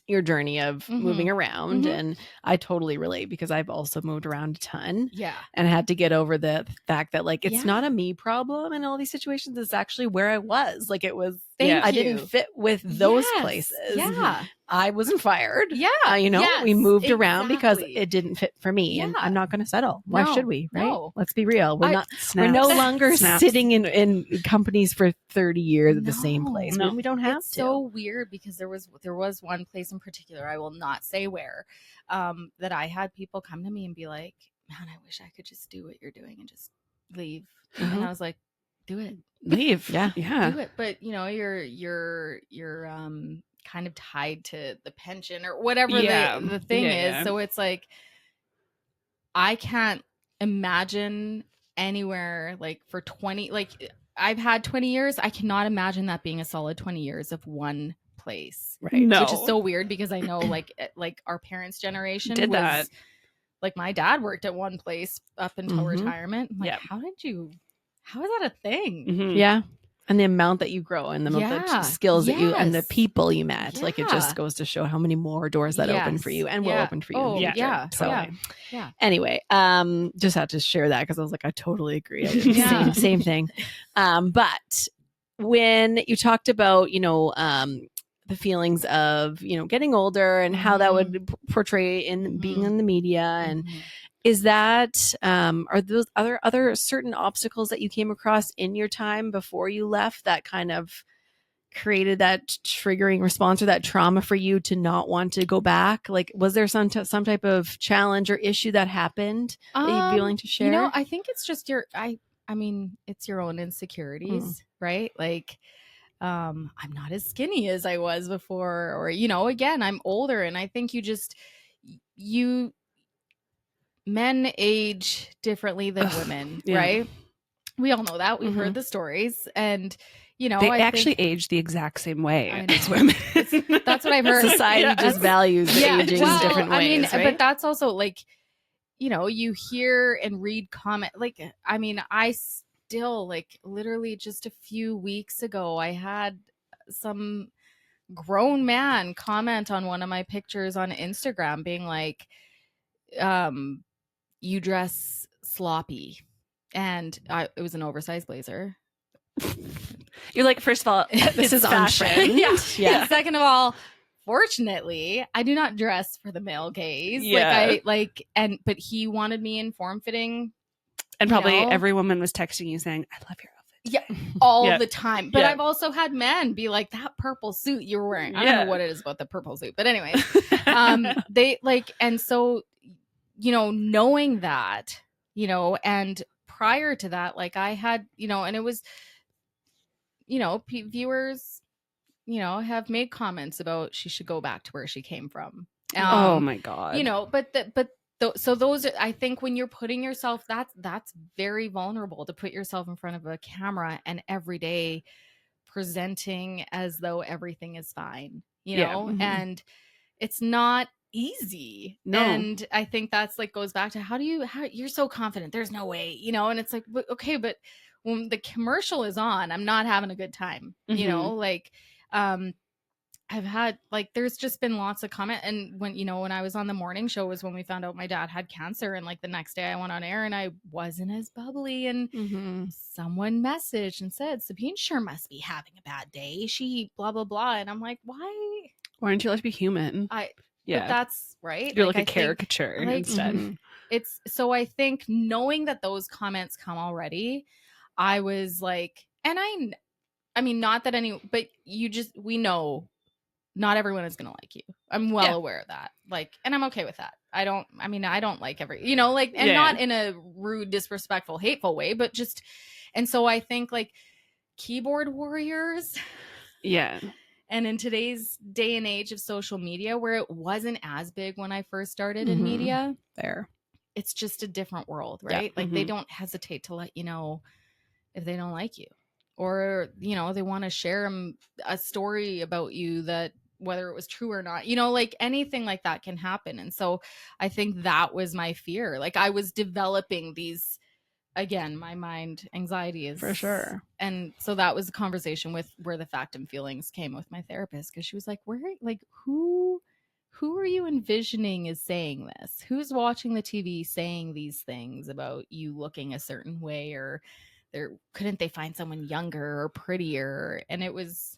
your journey of moving around, and I totally relate because I've also moved around a ton. Yeah. And I had to get over the fact that like it's not a me problem in all these situations. It's actually where I was. Like it was I didn't fit with those places. Yeah. I wasn't fired. Yeah. We moved around because it didn't fit for me. Yeah. And I'm not going to settle. Why should we? Right? No. Let's be real. We're no longer sitting in companies for 30 years at the same place. No. We don't have it's to. so weird because there was one place in particular, I will not say where, that I had people come to me and be like, man, I wish I could just do what you're doing and just leave. And I was like, do it. Leave. Yeah. Do it. But you're kind of tied to the pension or whatever the thing is. Yeah. So it's like I can't imagine anywhere like for 20, like I've had 20 years. I cannot imagine that being a solid 20 years of one place. Right. No. Which is so weird because I know like our parents' generation did was that. Like my dad worked at one place up until retirement. I'm like, how is that a thing? Yeah. And the amount that you grow and the amount of skills that you and the people you met. Like it just goes to show how many more doors that open for you and will open for you. Oh, in the future. Totally. Yeah. Anyway, just had to share that because I was like, I totally agree. I did the same thing. But when you talked about, the feelings of, getting older and how that would portray in being in the media and is that are those other certain obstacles that you came across in your time before you left that kind of created that triggering response or that trauma for you to not want to go back? Like, was there some type of challenge or issue that happened that you'd be willing to share? I think it's just it's your own insecurities, right? Like, I'm not as skinny as I was before, or, again, I'm older and I think men age differently than women, right? We all know that. We've heard the stories and, they actually age the exact same way as women. That's what I've heard. Society just values the aging in different ways, right? But that's also like, you hear and read comment. Like, I still like literally just a few weeks ago, I had some grown man comment on one of my pictures on Instagram being like, you dress sloppy. And it was an oversized blazer. You're like, first of all, this is on trend. Yeah. Second of all, fortunately, I do not dress for the male gaze. Yeah. But he wanted me in form fitting. And probably every woman was texting you saying, I love your outfit. Yeah, all the time. But I've also had men be like, that purple suit you're wearing. I don't know what it is about the purple suit. But anyway, they like, and so, knowing that, and prior to that, like I had, and it was, viewers, have made comments about she should go back to where she came from. Oh my God. So those, I think when you're putting yourself, that's very vulnerable to put yourself in front of a camera and every day presenting as though everything is fine, and it's not easy. No. And I think that's like goes back to how you're so confident. There's no way, and it's like, okay, but when the commercial is on, I'm not having a good time, like, I've had like, there's just been lots of comment. And when I was on the morning show was when we found out my dad had cancer. And like the next day I went on air and I wasn't as bubbly. And someone messaged and said, Sabeen sure must be having a bad day. She blah, blah, blah. And I'm like, why? Why aren't you allowed to be human? But that's right. You're like a caricature instead. So I think knowing that those comments come already, I was like, and I mean, not that but we know not everyone is going to like you. I'm well aware of that. Like, and I'm okay with that. I don't like and not in a rude, disrespectful, hateful way, but just, and so I think like keyboard warriors. Yeah. And in today's day and age of social media, where it wasn't as big when I first started in media, it's just a different world, right? Like they don't hesitate to let you know if they don't like you, or they want to share a story about you that, whether it was true or not, like anything like that can happen. And so I think that was my fear. Like I was developing these, again, my mind anxiety is for sure. And so that was a conversation with where the fact and feelings came with my therapist, because she was like, who are you envisioning is saying this? Who's watching the TV saying these things about you looking a certain way, or couldn't they find someone younger or prettier? And it was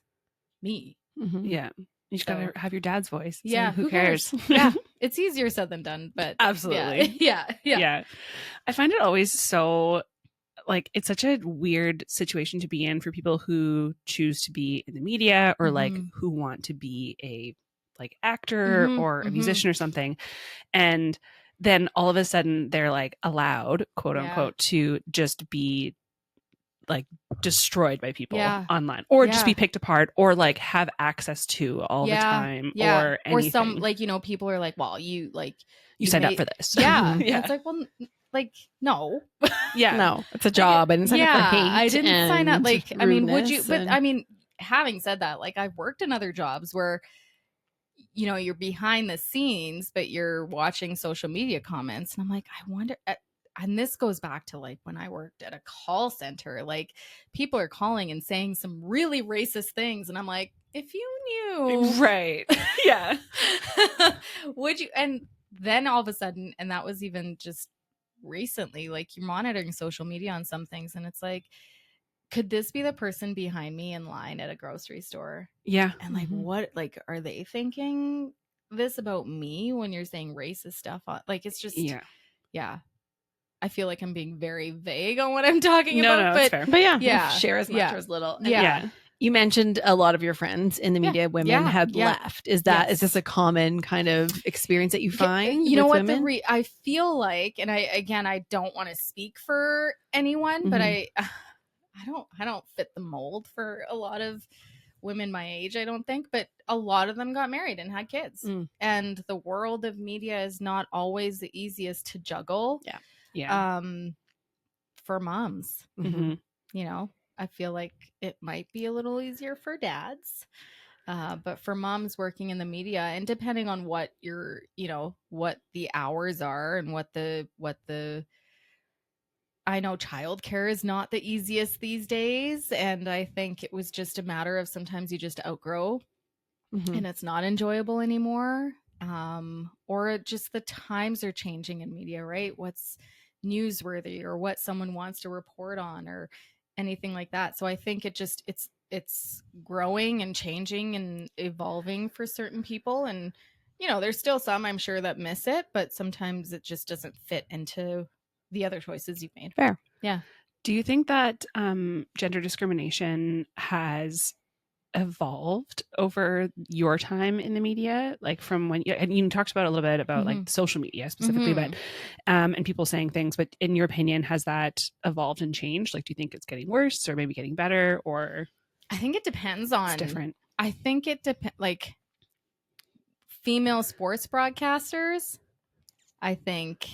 me. Yeah. You just gotta have your dad's voice. Yeah. So who cares? Yeah. It's easier said than done, but absolutely. Yeah. I find it always so, like, it's such a weird situation to be in for people who choose to be in the media, or like who want to be a like actor or a musician or something. And then all of a sudden they're like allowed, quote unquote, to just be like destroyed by people online, or just be picked apart, or like have access to all the time, or anything. Or some like, people are like, well, you signed up for this. It's like, well, like, no. No, it's a job. I didn't sign up for hate. I didn't sign up. Like, I mean, would you, but and... I mean, having said that, like I've worked in other jobs where, you're behind the scenes, but you're watching social media comments. And I'm like, I wonder, and this goes back to like when I worked at a call center, like people are calling and saying some really racist things. And I'm like, if you knew. Right. Yeah. Would you? And then all of a sudden, and that was even just recently, like you're monitoring social media on some things. And it's like, could this be the person behind me in line at a grocery store? Yeah. And like, what, like, are they thinking this about me when you're saying racist stuff? Like, it's just, yeah. I feel like I'm being very vague on what I'm talking about. No, but it's fair. But share as much or as little. And you mentioned a lot of your friends in the media, women had left. Is this a common kind of experience that you find? You know what? Women? I feel like, and I don't want to speak for anyone, but I don't fit the mold for a lot of women my age, I don't think, but a lot of them got married and had kids. And the world of media is not always the easiest to juggle. For moms. I feel like it might be a little easier for dads, but for moms working in the media, and depending on what what the hours are and what the I know childcare is not the easiest these days, and I think it was just a matter of sometimes you just outgrow and it's not enjoyable anymore, or just the times are changing in media, right? What's newsworthy or what someone wants to report on or anything like that. So I think it's growing and changing and evolving for certain people, and there's still some, I'm sure, that miss it, but sometimes it just doesn't fit into the other choices you've made. Fair. Yeah. Do you think that gender discrimination has evolved over your time in the media, like from when and you talked about a little bit about like social media specifically, but and people saying things, but in your opinion, has that evolved and changed? Like, do you think it's getting worse or maybe getting better? Or I think it depends on, it's different. I think it depends, like female sports broadcasters, I think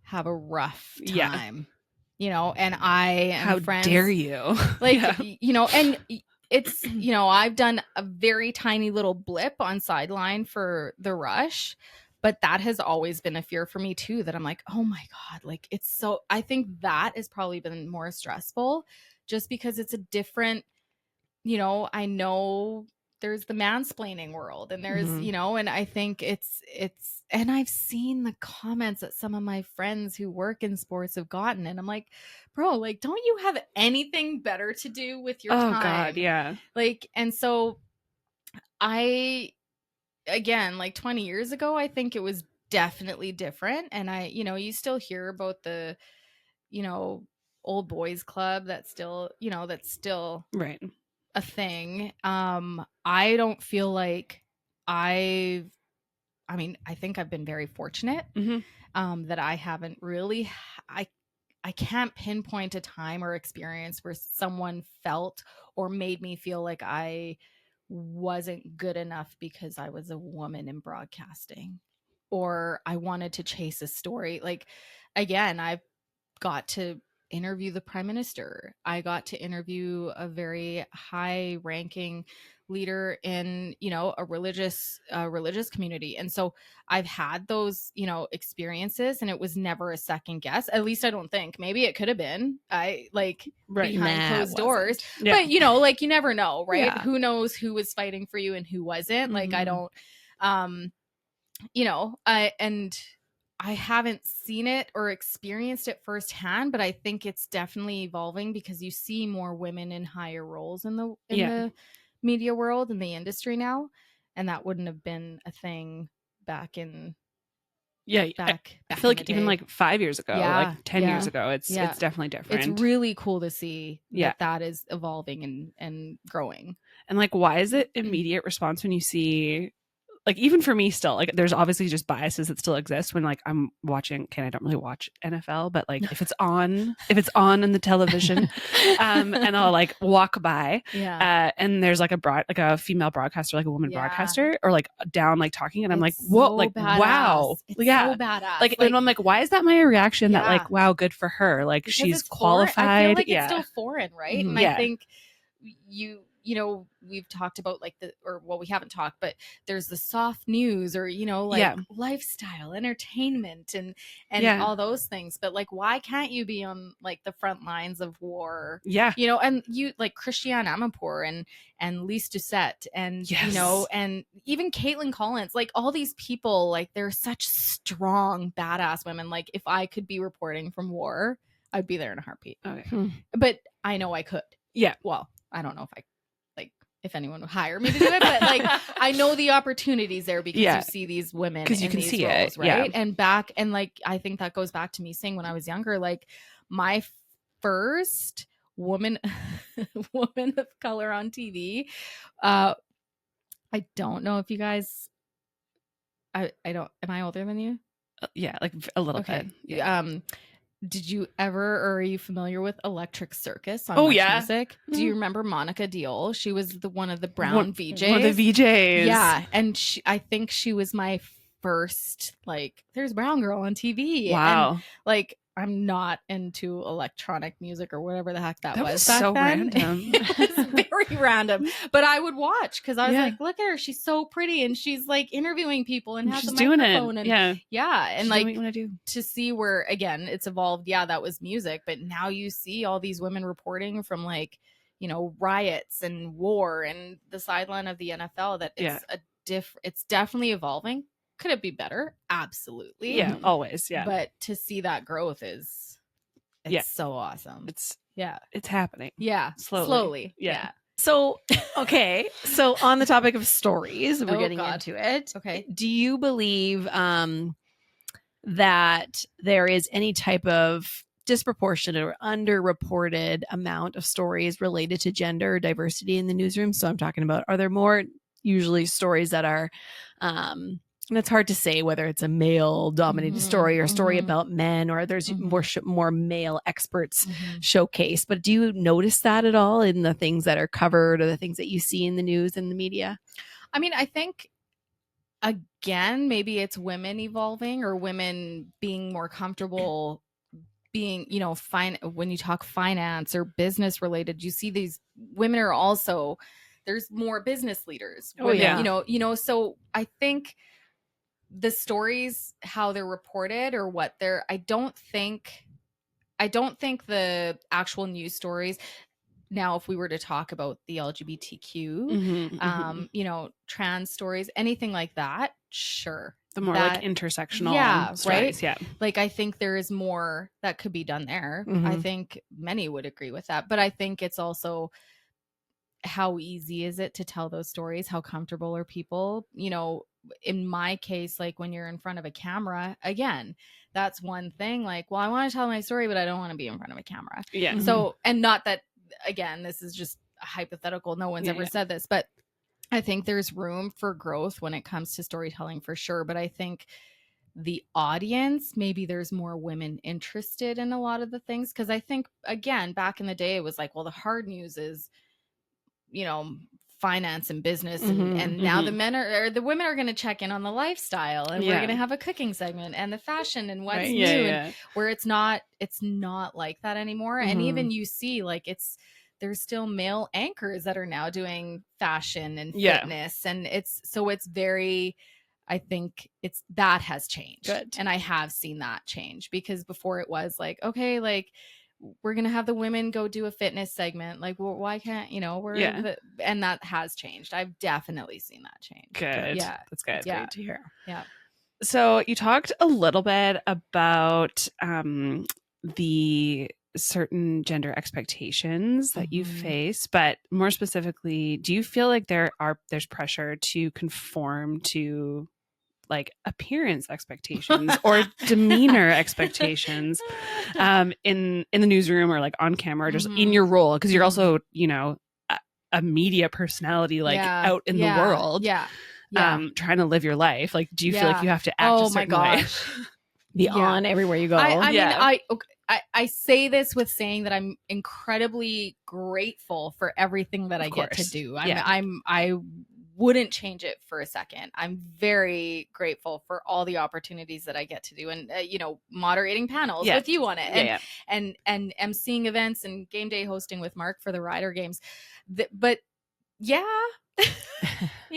have a rough time, and I am How friends, dare you? Like, and it's, I've done a very tiny little blip on Sidelined for the Rush, but that has always been a fear for me too, that I'm like, oh my God, like it's so, I think that has probably been more stressful just because it's a different, I know there's the mansplaining world and there's, and I think it's, and I've seen the comments that some of my friends who work in sports have gotten. And I'm like, bro, like, don't you have anything better to do with your time? Oh God, yeah. Like, and so again, like 20 years ago, I think it was definitely different. And you still hear about the, old boys club that's still, Right. a thing. I don't feel like I think I've been very fortunate that I haven't really, I can't pinpoint a time or experience where someone felt or made me feel like I wasn't good enough because I was a woman in broadcasting or I wanted to chase a story. Like, again, I've got to interview the prime minister. I got to interview a very high ranking leader in, a religious community. And so I've had those, experiences, and it was never a second guess. At least I don't think. Maybe it could have been. Behind closed doors. Yeah. But like you never know, right? Yeah. Who knows who was fighting for you and who wasn't? Like I don't I haven't seen it or experienced it firsthand, but I think it's definitely evolving because you see more women in higher roles in the media world, in the industry now, and that wouldn't have been a thing back in. Back I feel like even day. like 5 years ago, like 10 years ago, it's definitely different. It's really cool to see that is evolving and growing. And like, why is it immediate response when you see, like, even for me still, like, there's obviously just biases that still exist when like I'm watching, I don't really watch NFL, but like if it's on in the television, and I'll like walk by, and there's like a female broadcaster, like a woman broadcaster, or like down like talking, and I'm like, what, so like badass. wow, it's so badass. Like, and I'm like, why is that my reaction? That like, wow, good for her, like because she's it's qualified. I feel like it's still foreign, right? And Yeah. I think we've talked about like we haven't talked, but there's the soft news or, lifestyle, entertainment and all those things. But like, why can't you be on like the front lines of war? Yeah. And you like Christiane Amanpour and Lise Doucette and, and even Caitlin Collins, like all these people, like they're such strong, badass women. Like if I could be reporting from war, I'd be there in a heartbeat. Okay. But I know I could. Yeah. Well, I don't know if anyone would hire me to do it, but like I know the opportunities there because you see these women because you can see roles, it, right? And like I think that goes back to me saying when I was younger, like my first woman of color on TV. I don't know if you guys. I don't. Am I older than you? Yeah, like a little bit. Yeah. Did you ever, or are you familiar with Electric Circus on Music? Do you remember Monica Diol? She was one of the brown VJs. One of the VJs. Yeah. And I think she was my first, like, there's brown girl on TV. Wow. And, like, I'm not into electronic music or whatever the heck that was so back then. random. It's very random. But I would watch because I was like, look at her. She's so pretty. And she's like interviewing people and has a microphone. And and like to see where, again, it's evolved. Yeah, that was music. But now you see all these women reporting from like, riots and war and the sideline of the NFL that it's it's definitely evolving. Could it be better? Absolutely. Yeah, always. Yeah. But to see that growth is so awesome. It's happening. Yeah. Slowly. Yeah. So, okay. So on the topic of stories, we're getting into it. Okay. Do you believe that there is any type of disproportionate or underreported amount of stories related to gender or diversity in the newsroom? So I'm talking about, are there more usually stories that are and it's hard to say whether it's a male-dominated story or a story about men, or there's more male experts showcased. But do you notice that at all in the things that are covered or the things that you see in the news and the media? I mean, I think, again, maybe it's women evolving or women being more comfortable being, when you talk finance or business related, you see these women are also, there's more business leaders. Women, so I think the stories, how they're reported or what they're, I don't think the actual news stories. Now, if we were to talk about the LGBTQ, you know, trans stories, anything like that, sure. The more like intersectional stories. Right? Yeah. Like, I think there is more that could be done there. I think many would agree with that. But I think it's also, how easy is it to tell those stories? How comfortable are people? You know, in my case, like when you're in front of a camera, again, that's one thing. Like, well, I want to tell my story, but I don't want to be in front of a camera. Yeah. So, and not that, again, this is just hypothetical. No one's ever said this, but I think there's room for growth when it comes to storytelling for sure. But I think the audience, maybe there's more women interested in a lot of the things. Cause I think, again, back in the day, it was like, well, the hard news is, you know, finance and business, and now the men are, or the women are going to check in on the lifestyle, and we're going to have a cooking segment and the fashion and what's new, and where it's not like that anymore. And even you see, like, there's still male anchors that are now doing fashion and fitness, and it's very, I think that has changed. Good. And I have seen that change, because before it was like, okay, like, we're going to have the women go do a fitness segment. Like, well, why can't, you know, and that has changed. I've definitely seen that change. Good. Yeah. That's good. Yeah. Great to hear. Yeah. So you talked a little bit about the certain gender expectations that you face, but more specifically, do you feel like there's pressure to conform to like appearance expectations or demeanor expectations in the newsroom or like on camera or just in your role? Because you're also, you know, a media personality, like out in the world, trying to live your life. Like, do you feel like you have to act a certain way? Be on everywhere you go. I mean, I say this with saying that I'm incredibly grateful for everything that I get to do. I wouldn't change it for a second. I'm very grateful for all the opportunities that I get to do, and you know, moderating panels with you on it, and emceeing events and game day hosting with Mark for the Rider games. But you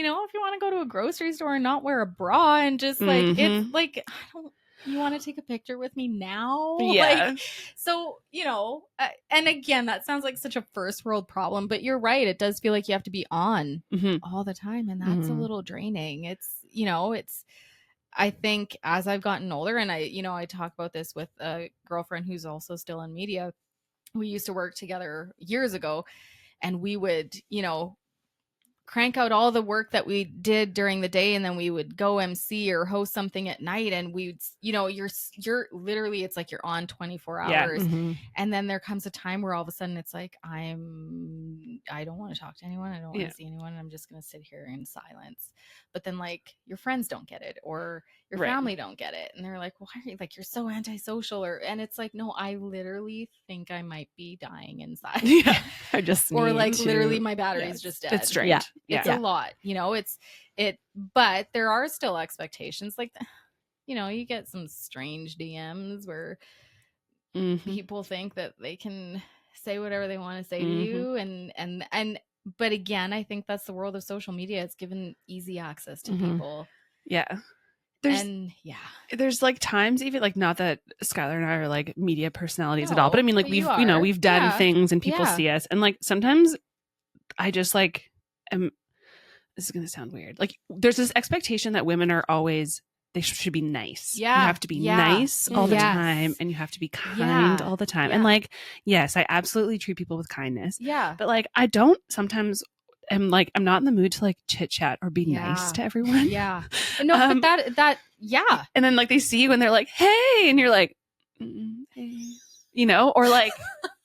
know, if you want to go to a grocery store and not wear a bra and just like, it's like, you want to take a picture with me now? Like, so, you know, and again, that sounds like such a first world problem, but you're right. It does feel like you have to be on all the time. And that's a little draining. It's, you know, I think as I've gotten older, and I talk about this with a girlfriend who's also still in media. We used to work together years ago, and we would, you know, crank out all the work that we did during the day, and then we would go MC or host something at night, and we'd, you know, you're literally, it's like you're on 24 hours. And then there comes a time where all of a sudden it's like, I don't want to talk to anyone, I don't want to see anyone, I'm just going to sit here in silence. But then, like, your friends don't get it, or your family don't get it, and they're like, why are you, like, you're so antisocial, and it's like, no, I literally think I might be dying inside. I just or like literally my battery's just dead. It's strange. It's a lot, you know, but there are still expectations. Like, you know, you get some strange DMs where people think that they can say whatever they want to say to you. And, but again, I think that's the world of social media. It's given easy access to people. Yeah. There's like times, even like, not that Skylar and I are like media personalities at all, but I mean, like, we've done things and people see us, and like sometimes I just like this is gonna sound weird. Like, there's this expectation that women are always, they should be nice. You have to be nice all the time, and you have to be kind all the time. And like, yes, I absolutely treat people with kindness. But like, I don't sometimes. I'm not in the mood to like chit chat or be nice to everyone. No, but that and then like they see you and they're like, hey, and you're like, hey, you know, or like,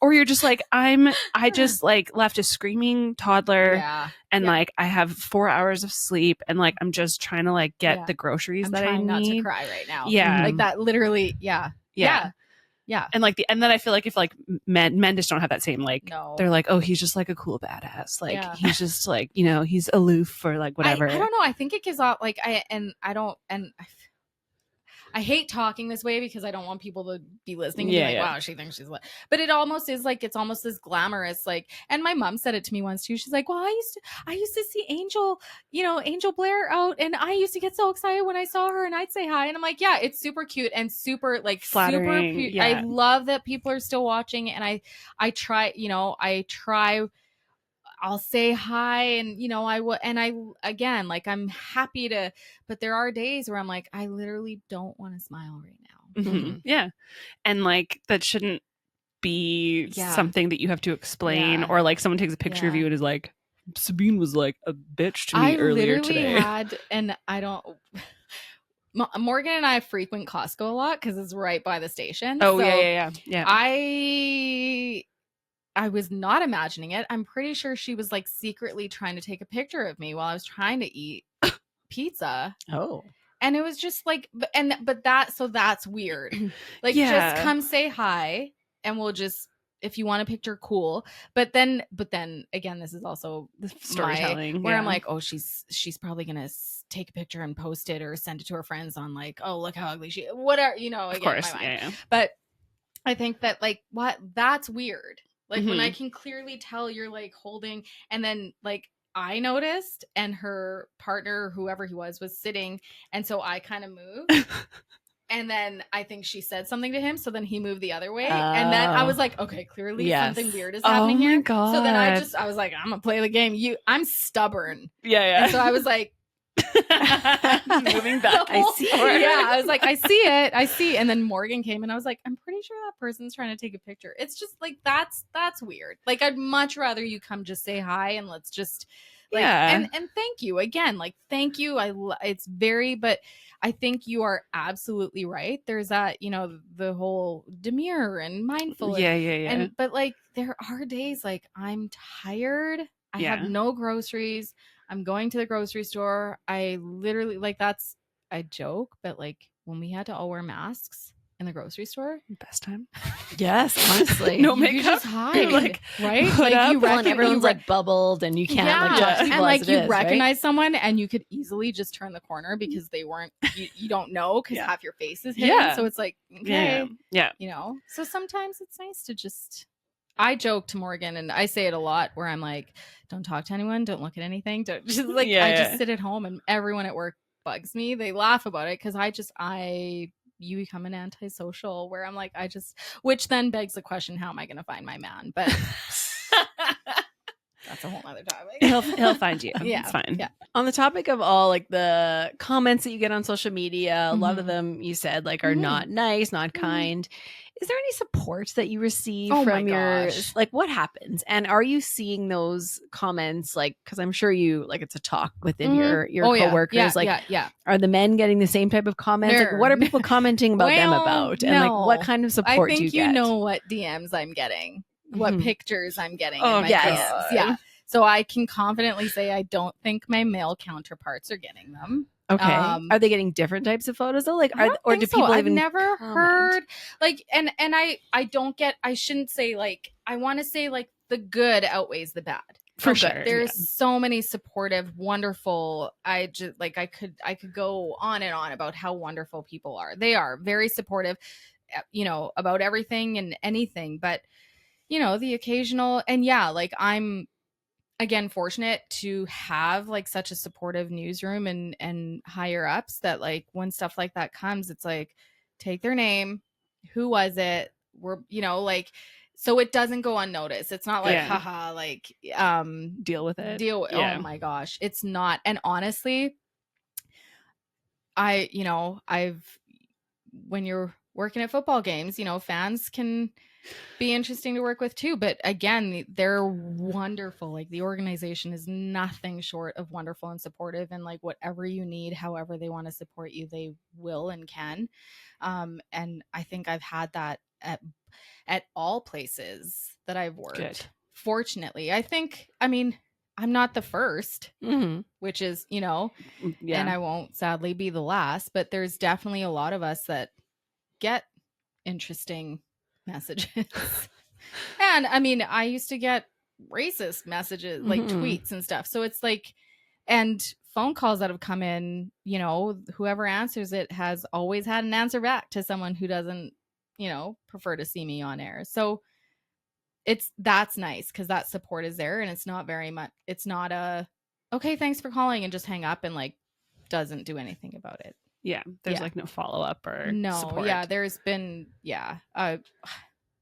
or you're just like, I just like left a screaming toddler, and like I have 4 hours of sleep, and like I'm just trying to like get the groceries that I need. Not to cry right now. Like that literally. And like and then I feel like if like men just don't have that same, like, they're like, oh, he's just like a cool badass, like he's just like, you know, he's aloof or like whatever. I don't know. I think it gives off like I hate talking this way because I don't want people to be listening and be like, wow, she thinks she's lit. But it almost is like, it's almost this glamorous, like, and my mom said it to me once too. She's like, well, I used to see Angel Blair out, and I used to get so excited when I saw her, and I'd say hi. And I'm like, yeah, it's super cute and super like Flattering, super yeah. I love that people are still watching, and I try, I'll say hi, and I will, and I again, like, I'm happy to, but there are days where I'm like, I literally don't want to smile right now. Mm-hmm. Yeah. And like, that shouldn't be something that you have to explain, or like someone takes a picture of you and is like, Sabeen was like a bitch to me earlier today. And I don't. Morgan and I frequent Costco a lot because it's right by the station. Oh, so yeah. I was not imagining it. I'm pretty sure she was like secretly trying to take a picture of me while I was trying to eat pizza. Oh. And it was just like, but that's weird. Like, just come say hi, and we'll just, if you want a picture, cool. But then again, this is also the storytelling where I'm like, oh, she's probably gonna take a picture and post it or send it to her friends on like, oh, look how ugly she, whatever, again, of course, yeah. But I think that like, that's weird. Like, when I can clearly tell you're like holding, and then like, I noticed, and her partner, whoever he was sitting, and so I kind of moved. And then I think she said something to him, so then he moved the other way. And then I was like, okay, clearly something weird is happening here. God. So then I was like, I'm gonna play the game. I'm stubborn. Yeah. And so I was like, moving back. I see. Yeah, I was like, I see. And then Morgan came, and I was like, I'm pretty sure that person's trying to take a picture. It's just like, that's weird. Like, I'd much rather you come just say hi, and let's just like, and thank you again. Like, thank you. It's very, but I think you are absolutely right. There's that, the whole demure and mindful. Yeah. And but like, there are days like, I'm tired. I have no groceries. I'm going to the grocery store. I literally, like, I joke, but like, when we had to all wear masks in the grocery store, best time. Yes, honestly. No makeup. You just hide, like, right? Like, you and everyone's like bubbled, and you can't like talk to people, and like, you is, recognize right? someone, and you could easily just turn the corner because they weren't. You don't know because half your face is hidden. So it's like, okay, So sometimes it's nice to just. I joke to Morgan, and I say it a lot, where I'm like, don't talk to anyone, don't look at anything, don't just like, I just sit at home, and everyone at work bugs me. They laugh about it because you become an antisocial, where I'm like, which then begs the question, how am I going to find my man? But that's a whole other topic. He'll find you. Yeah, it's fine. Yeah. On the topic of all like the comments that you get on social media, a lot of them you said like are not nice, not kind. Is there any support that you receive from your, like, what happens? And are you seeing those comments, like, because I'm sure you, like, it's a talk within your coworkers, are the men getting the same type of comments? Like, what are people commenting about them about? And like, what kind of support do you get? I think you know what DMs I'm getting, what pictures I'm getting in my DMs. Yeah. So I can confidently say I don't think my male counterparts are getting them. Okay. Are they getting different types of photos though? Like, or do people I've even never comment? heard like, and I don't get. I shouldn't say like. I want to say like the good outweighs the bad. For sure. There's so many supportive, wonderful. I just like I could go on and on about how wonderful people are. They are very supportive, about everything and anything. But the occasional, and like I'm. Again, fortunate to have like such a supportive newsroom and higher ups that like when stuff like that comes, it's like, take their name, who was it, we're like, so it doesn't go unnoticed. It's not like haha, like deal with it. Oh my gosh, it's not. And honestly, I've when you're working at football games, fans can be interesting to work with too, but again, they're wonderful. Like, the organization is nothing short of wonderful and supportive, and like whatever you need, however they want to support you, they will and can. And I think I've had that at all places that I've worked. Good. Fortunately, I'm not the first, which is, and I won't sadly be the last, but there's definitely a lot of us that get interesting messages. And I used to get racist messages, like tweets and stuff. So it's like, and phone calls that have come in, you know, whoever answers it has always had an answer back to someone who doesn't, you know, prefer to see me on air. So that's nice because that support is there, and it's not very much, it's not a, okay, thanks for calling and just hang up and like doesn't do anything about it. Yeah. There's like no follow-up or support. Yeah, there's been, I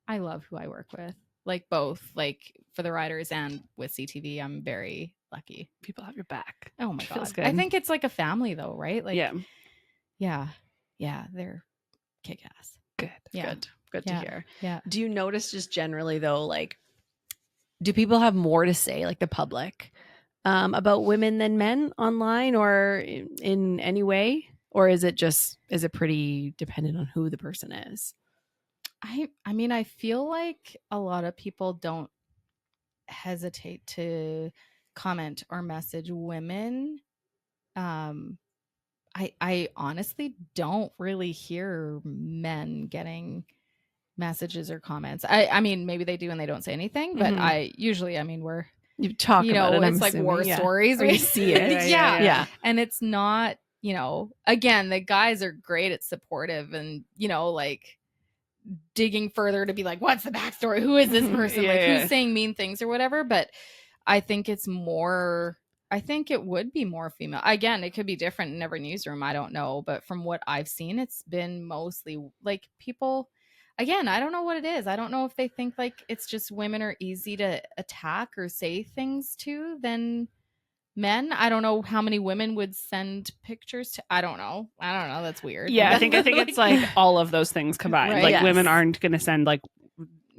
love who I work with, like both, like for the Riders and with CTV. I'm very lucky. People have your back. Oh my Feels God. good. I think it's like a family though, right? Like, yeah, they're kick-ass. Good to hear. Yeah. Do you notice just generally though, like, do people have more to say, like the public, about women than men online or in any way? Or is it pretty dependent on who the person is? I mean, I feel like a lot of people don't hesitate to comment or message women. I honestly don't really hear men getting messages or comments. I mean, maybe they do and they don't say anything, but I mean, you talk about it, it's like war stories. Or you see it. Yeah. And it's not, you know, again, the guys are great at supportive and, you know, like digging further to be like, what's the backstory? Who is this person? Who's saying mean things or whatever. But I think it would be more female. Again, it could be different in every newsroom. I don't know. But from what I've seen, it's been mostly like people. Again, I don't know what it is. I don't know if they think like it's just women are easy to attack or say things to than men. I don't know how many women would send pictures to. I don't know. That's weird. Yeah, I think it's like all of those things combined. Right, like women aren't going to send like,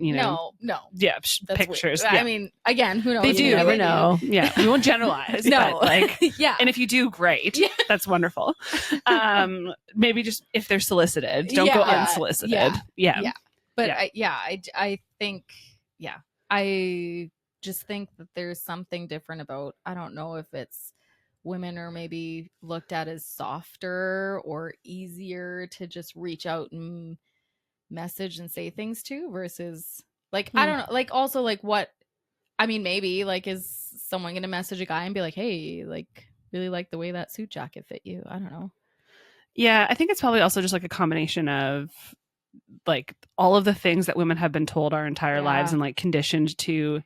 you know, no. Yeah, pictures. Yeah. I mean, again, who knows? They do. You never know. Yeah, we won't generalize. No, but like, yeah. And if you do, great. That's wonderful. Maybe just if they're solicited, don't go unsolicited. Yeah. But I think, I just think that there's something different about, I don't know if it's women are maybe looked at as softer or easier to just reach out and message and say things to versus like, I don't know, like also like what, I mean, maybe like, is someone going to message a guy and be like, hey, like really like the way that suit jacket fit you? I don't know. Yeah. I think it's probably also just like a combination of like all of the things that women have been told our entire lives and like conditioned to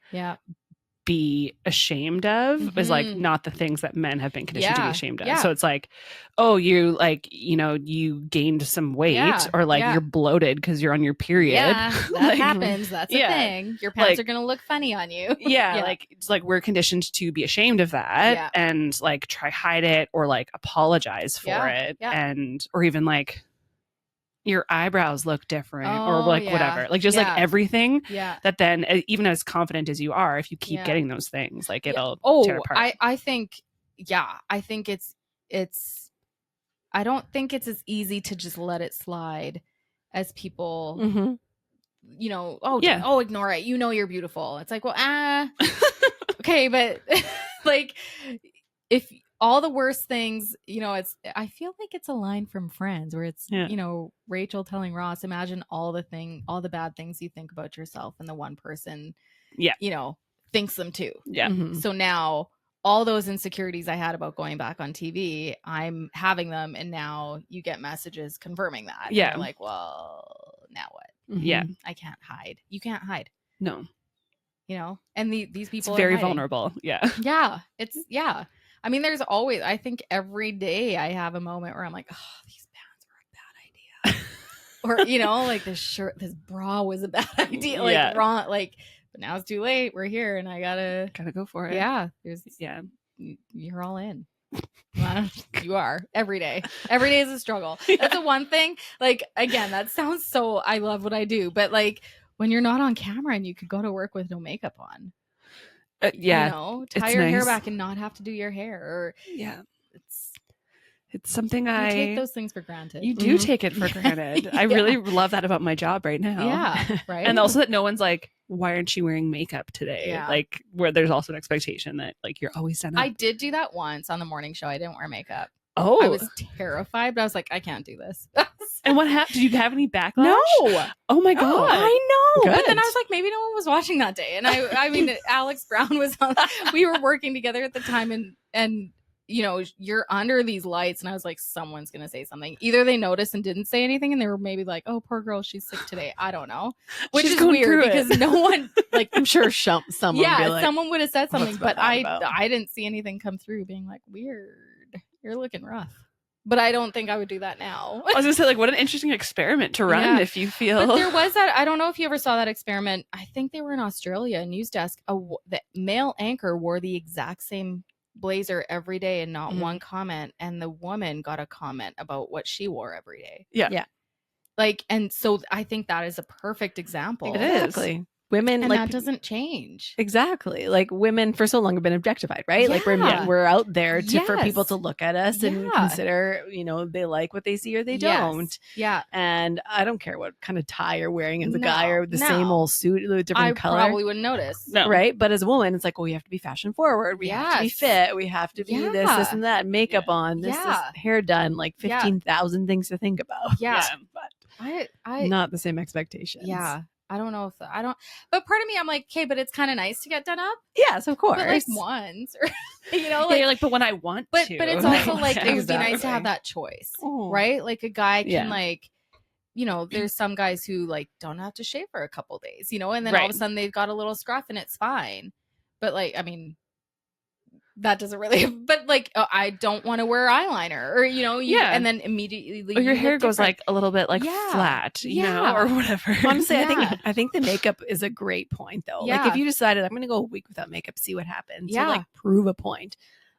be ashamed of is like not the things that men have been conditioned to be ashamed of. So it's like, oh, you like, you know, you gained some weight or like you're bloated because you're on your period. Yeah, that happens. That's a thing. Your pants are going to look funny on you. Like it's like we're conditioned to be ashamed of that and like try hide it or like apologize for it and or even like your eyebrows look different or like whatever, like just like everything that then even as confident as you are, if you keep getting those things, like it'll tear apart. I think it's I don't think it's as easy to just let it slide as people you know, ignore it, you know, you're beautiful. It's like, well, okay, but like if all the worst things, you know, I feel like it's a line from Friends where it's, you know, Rachel telling Ross, imagine all the bad things you think about yourself and the one person, you know, thinks them too. Yeah. So now all those insecurities I had about going back on TV, I'm having them. And now you get messages confirming that. Yeah. And you're like, well, now what? Yeah. I can't hide. You can't hide. No. You know, and these people it's very are hiding. Vulnerable. Yeah. Yeah. I mean, there's always, I think every day I have a moment where I'm like, oh, these pants were a bad idea. Or, you know, like this bra was a bad idea. Like, wrong, like, but now it's too late. We're here and I gotta go for it. Yeah. You're all in. You are every day. Every day is a struggle. That's the one thing. Like, again, that sounds so, I love what I do, but like when you're not on camera and you could go to work with no makeup on. You know, tie your hair back and not have to do your hair. Or it's something I take those things for granted. You do take it for granted. I really love that about my job right now. Yeah, right. And also that no one's like, why aren't you wearing makeup today? Yeah. Like where there's also an expectation that like you're always done up. I did do that once on the morning show. I didn't wear makeup. Oh, I was terrified, but I was like, I can't do this. And what happened? Did you have any backlash? No. Oh my God. I know. Good. But then I was like, maybe no one was watching that day. And I mean, Alex Brown was on, we were working together at the time and you're under these lights. And I was like, someone's going to say something. Either they noticed and didn't say anything, and they were maybe like, oh, poor girl, she's sick today. I don't know. Which She's is going weird through because it. no one, like, I'm sure someone would be like, someone would have said something, "What's but that about?" I didn't see anything come through being like, weird, you're looking rough. But I don't think I would do that now. I was gonna say, like, what an interesting experiment to run Yeah. if you feel. But there was that. I don't know if you ever saw that experiment. I think they were in Australia, a news desk. The male anchor wore the exact same blazer every day and not one comment. And the woman got a comment about what she wore every day. Yeah. Like, and so I think that is a perfect example. It is. Exactly. Women, And like, that doesn't change. exactly, like, women for so long have been objectified, right? Like, Yeah. we're out there for Yes. people to look at us and Yeah. consider, they like what they see or they don't. Yeah. And I don't care what kind of tie you're wearing as a No, guy or the same no. old suit with a different I color. probably wouldn't notice. No. Right. But as a woman, it's like, well, we have to be fashion forward. We have to be Yes. fit. We have to be this Yeah. and that. Makeup on, this hair done, like Yeah. 15,000 things to think about. Yeah. Yeah. I Not the same expectations. yeah. I don't know if but part of me, I'm like, okay, but it's kind of nice to get done up. Yes, of course. But like once, or Yeah, like, you're like, but when I want but to. it's also like it would be nice to Exactly. have that choice, Oh. right? Like a guy can Yeah. like, there's some guys who like don't have to shave for a couple days, and then all Right. of a sudden they've got a little scruff and it's fine. But like, I mean, that doesn't really. But like, I don't want to wear eyeliner, or Yeah. and then immediately or your you hair look goes different. like a little bit like Yeah. flat, Yeah. or whatever. Honestly, Yeah. I think the makeup is a great point, though. Like, Yeah. if you decided I'm going to go a week without makeup, see what happens. Yeah. To, like, prove a point.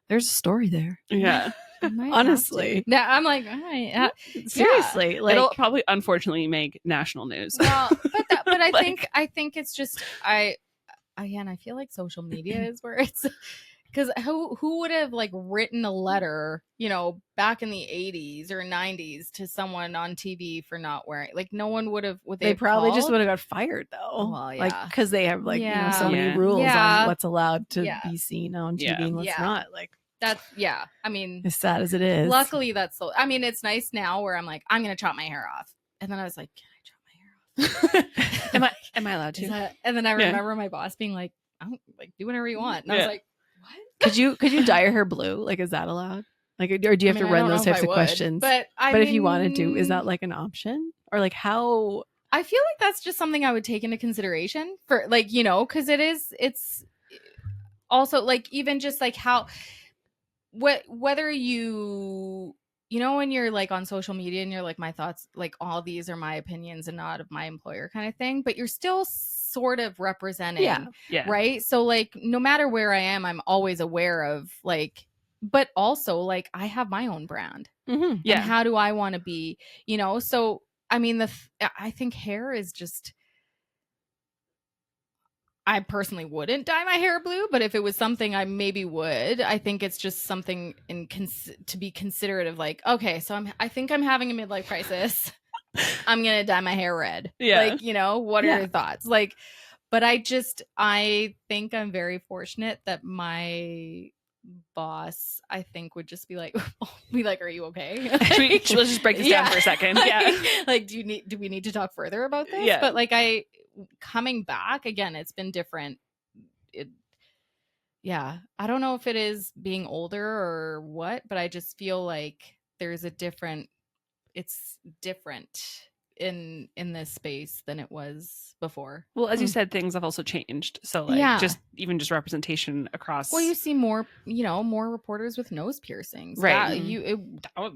There's a story there. Yeah. I might have Honestly. to. Yeah, I'm like, all right. Seriously, like, It'll probably unfortunately make national news. Well, but I Like- think it's just I feel like social media is where it's, because who would have like written a letter, back in the 80s or 90s to someone on TV for not wearing, like, no one would have. Would they they have probably just called? would have got fired, though. Well, Like, yeah. because they have, like, so many Yeah. rules Yeah. on what's allowed to Yeah. be seen on TV Yeah. and what's Yeah. not. Like, That's I mean, as sad as it is. luckily that's so. I mean, it's nice now where I'm like, I'm gonna chop my hair off, and then I was like, can I chop my hair off? Am I allowed Is to? that- and then I Yeah. remember my boss being like, I don't, like, do whatever you want, and I Yeah. was like, what? Could you dye your hair blue? Like, is that allowed? Like, or do you have I to mean, I run don't know those if types I of would, questions? But if you wanted to, is that like an option? Or like how? I feel like that's just something I would take into consideration for, like, because it's also like, even just like how whether when you're like on social media and you're like, my thoughts, like, all these are my opinions and not of my employer kind of thing, but you're still sort of representing, Yeah. right? So like, no matter where I am, I'm always aware of, like, but also like, I have my own brand. Mm-hmm. Yeah. And how do I want to be, so I mean, I think hair is just, I personally wouldn't dye my hair blue, but if it was something I maybe would. I think it's just something to be considerate of, like, okay, so I think I'm having a midlife crisis. I'm going to dye my hair red. Yeah. Like, what are Yeah. your thoughts? Like, but I think I'm very fortunate that my boss, I think, would just be like, are you okay? Let's just break this down for a second. Yeah. Like, do we need to talk further about this? Yeah. But like, coming back again, it's been different. I don't know if it is being older or what, but I just feel like it's different in this space than it was before. Well, as you said, things have also changed. So like, Yeah. just representation across. Well, you see more reporters with nose piercings. Right. That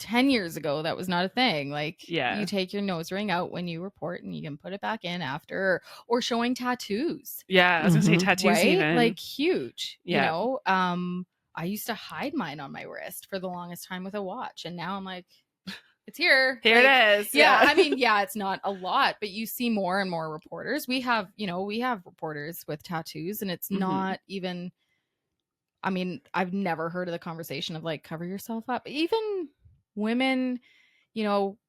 10 years ago, that was not a thing. Like, Yeah. you take your nose ring out when you report and you can put it back in after, or showing tattoos, Yeah, I was gonna say Mhm. tattoos right? even. Like, huge, Yeah. I used to hide mine on my wrist for the longest time with a watch. And now I'm like, it's here. Here Like, it is. Yeah, I mean, it's not a lot, but you see more and more reporters. We have reporters with tattoos, and it's Mhm. not even, I mean, I've never heard of the conversation of like, cover yourself up. Even women,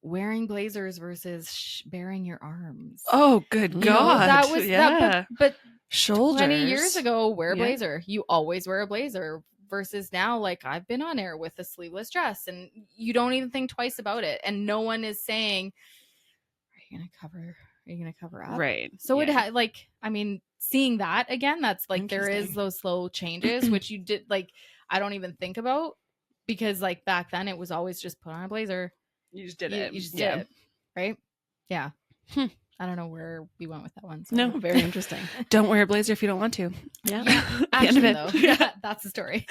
wearing blazers versus baring your arms. Oh, good You You know, God. that was yeah. but Shoulders. 20 years ago, wear a Yeah. blazer. You always wear a blazer. Versus now, like, I've been on air with a sleeveless dress, and you don't even think twice about it, and no one is saying, "Are you gonna cover up?" Right. So yeah. I mean, seeing that again, that's like, there is Interesting. those slow changes, which you did, like, I don't even think about, because like back then it was always just put on a blazer. You just did it. You just yeah. did it, right? Yeah. Hmm. I don't know where we went with that one. No, very interesting. Don't wear a blazer if you don't want to. Yeah. The end Actually, of it. though, Yeah. that's the story.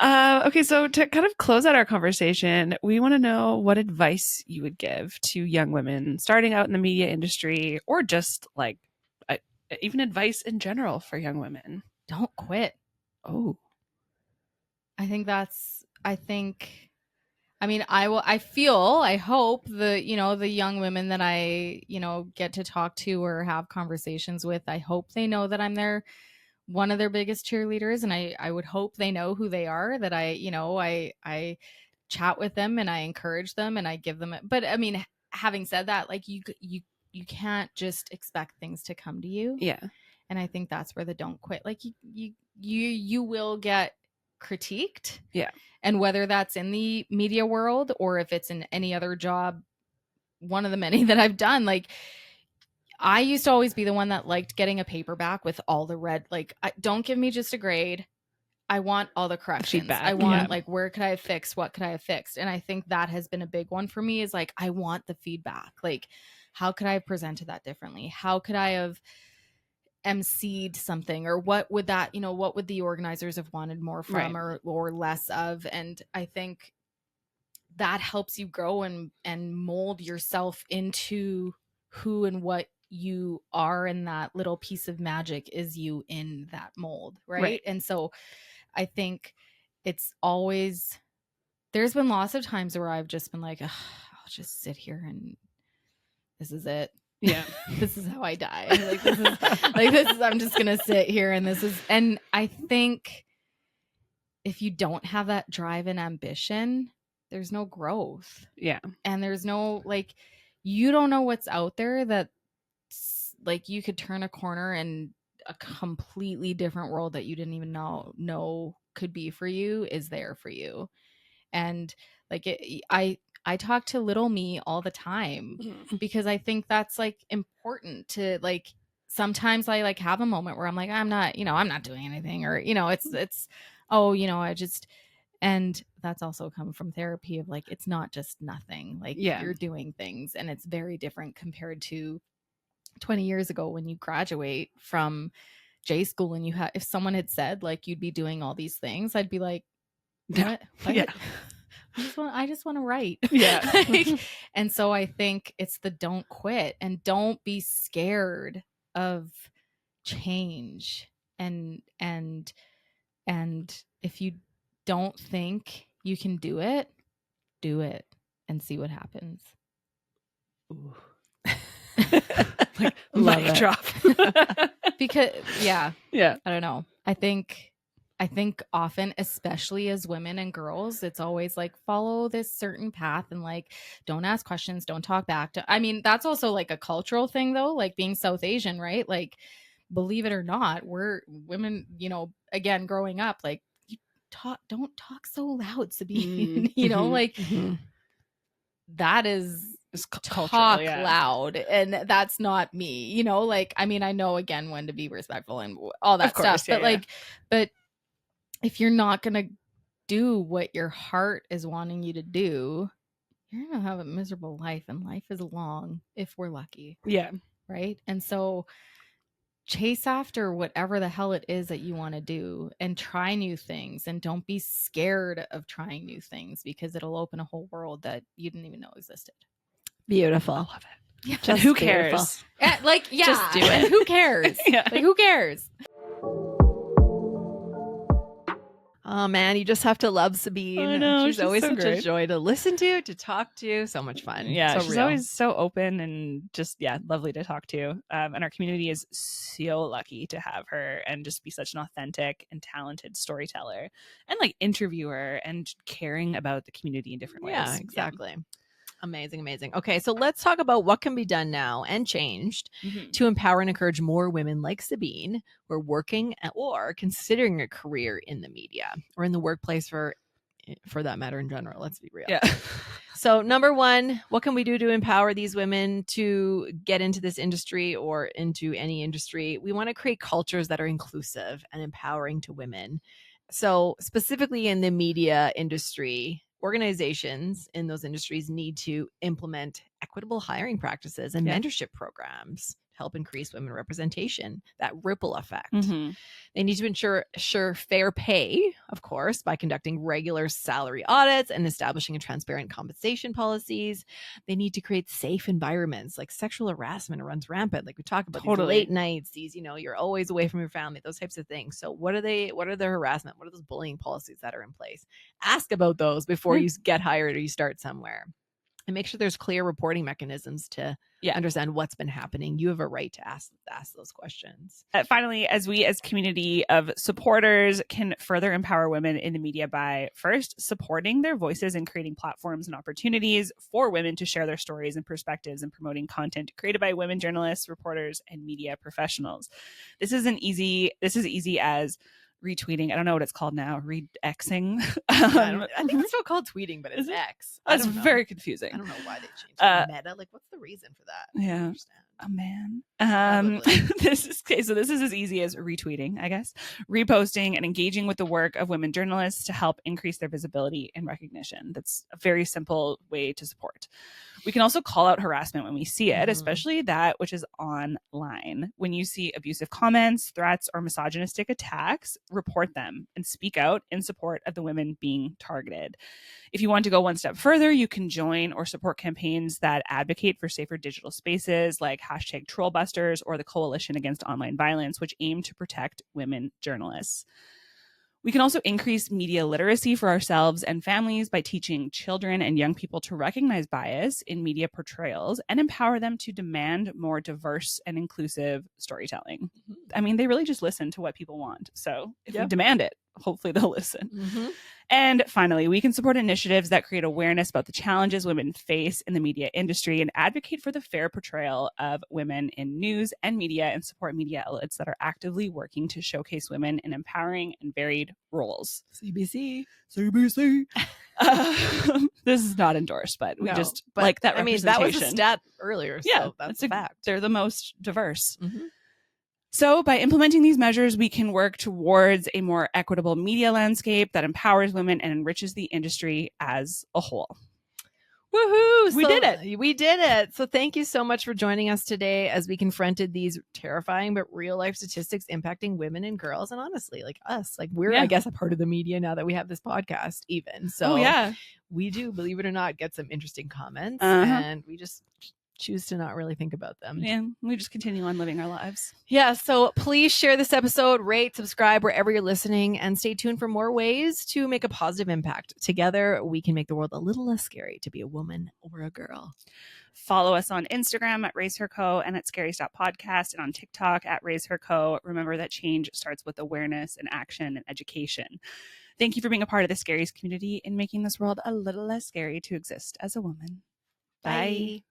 Okay, so to kind of close out our conversation, we want to know what advice you would give to young women starting out in the media industry, or just like even advice in general for young women. Don't quit. Oh, I hope the young women that I, get to talk to or have conversations with, I hope they know that I'm one of their biggest cheerleaders. And I would hope they know who they are, that I chat with them and I encourage them and I give them, but I mean, having said that, like you can't just expect things to come to you. yeah. And I think that's where the don't quit. Like you will get critiqued. Yeah. And whether that's in the media world or if it's in any other job, one of the many that I've done, like I used to always be the one that liked getting a paperback with all the red, like, don't give me just a grade. I want all the corrections. Feedback. I want like, where could I have fixed? What could I have fixed? And I think that has been a big one for me, is like, I want the feedback. Like, how could I have presented that differently? How could I have emceed something, or what would that, what would the organizers have wanted more from, or less of? And I think that helps you grow and mold yourself into who and what you are, and that little piece of magic is you in that mold, right? And so I think it's always, there's been lots of times where I've just been like, I'll just sit here and this is it. Yeah. This is how I die. This is I'm just gonna sit here and I think if you don't have that drive and ambition, there's no growth. Yeah. And there's no, like, you don't know what's out there, that like you could turn a corner and a completely different world that you didn't even know could be for you is there for you. And like I talk to little me all the time, because I think that's like important to, like, sometimes I like have a moment where I'm like, I'm not doing anything, or, it's, I just, and that's also come from therapy of like, it's not just nothing, like you're doing things, and it's very different compared to 20 years ago when you graduate from J school and if someone had said like you'd be doing all these things, I'd be like, what? Yeah. I just want to write. Yeah. And so I think it's the don't quit, and don't be scared of change. And if you don't think you can do it and see what happens. Ooh. Like mic drop. Because yeah. I don't know. I think often, especially as women and girls, it's always like, follow this certain path and like, don't ask questions, don't talk back. I mean, that's also like a cultural thing though, like being South Asian, right? Like, believe it or not, we're women, again, growing up, like, don't talk so loud, Sabeen, like that is talk loud, and that's not me, like, I mean, I know again when to be respectful and all that stuff, but but if you're not gonna do what your heart is wanting you to do, you're gonna have a miserable life, and life is long if we're lucky. Right? And so chase after whatever the hell it is that you want to do, and try new things, and don't be scared of trying new things, because it'll open a whole world that you didn't even know existed. Beautiful. I love it. Yeah. Just who cares? Just do it. Who cares? Like, who cares? Oh man, you just have to love Sabeen. I know, she's always so such great. a joy to listen to talk to. So much fun. Yeah, so she's real. always so open and just lovely to talk to. And our community is so lucky to have her, and just be such an authentic and talented storyteller and like interviewer, and caring about the community in different ways. Yeah, exactly. Amazing. Okay, so let's talk about what can be done now and changed to empower and encourage more women like Sabeen who are working or considering a career in the media or in the workplace, for that matter in general. Let's be real. Yeah. So number one, what can we do to empower these women to get into this industry or into any industry? We want to create cultures that are inclusive and empowering to women. So specifically in the media industry, organizations in those industries need to implement equitable hiring practices and mentorship programs to help increase women representation, that ripple effect. They need to ensure fair pay, of course, by conducting regular salary audits and establishing transparent compensation policies. They need to create safe environments. Like sexual harassment runs rampant. Like we talk about these late nights, these, you're always away from your family, those types of things. So what are their harassment? What are those bullying policies that are in place? Ask about those before you get hired or you start somewhere. And make sure there's clear reporting mechanisms to understand what's been happening. You have a right to ask those questions. Finally, as community of supporters can further empower women in the media by first supporting their voices and creating platforms and opportunities for women to share their stories and perspectives and promoting content created by women journalists, reporters, and media professionals. This is easy as retweeting. I don't know what it's called now. Re-Xing. I think it's still called tweeting, but it's X. That's very confusing. I don't know why they changed it. Meta. Like, what's the reason for that? Yeah. I don't understand. Oh man. This is as easy as retweeting, I guess, reposting and engaging with the work of women journalists to help increase their visibility and recognition. That's a very simple way to support. We can also call out harassment when we see it, especially that which is online. When you see abusive comments, threats, or misogynistic attacks, report them and speak out in support of the women being targeted. If you want to go one step further, you can join or support campaigns that advocate for safer digital spaces like #Trollbusters or the Coalition Against Online Violence, which aim to protect women journalists. We can also increase media literacy for ourselves and families by teaching children and young people to recognize bias in media portrayals and empower them to demand more diverse and inclusive storytelling. I mean, they really just listen to what people want. So if we demand it, hopefully they'll listen. And finally, we can support initiatives that create awareness about the challenges women face in the media industry and advocate for the fair portrayal of women in news and media and support media outlets that are actively working to showcase women in empowering and varied roles. CBC. This is not endorsed, but we just like that representation. That was a stat earlier, so that's a fact. They're the most diverse. So by implementing these measures, we can work towards a more equitable media landscape that empowers women and enriches the industry as a whole. Woohoo! We did it. We did it. So thank you so much for joining us today as we confronted these terrifying but real life statistics impacting women and girls. And honestly, like us, like we're, I guess, a part of the media now that we have this podcast even. So we do, believe it or not, get some interesting comments and we just choose to not really think about them. Yeah, we just continue on living our lives. Yeah, so please share this episode, rate, subscribe wherever you're listening, and stay tuned for more ways to make a positive impact. Together, we can make the world a little less scary to be a woman or a girl. Follow us on Instagram at RaiseHerCo and at Scary Stop Podcast, and on TikTok at RaiseHerCo. Remember that change starts with awareness and action and education. Thank you for being a part of the Scaries community and making this world a little less scary to exist as a woman. Bye. Bye.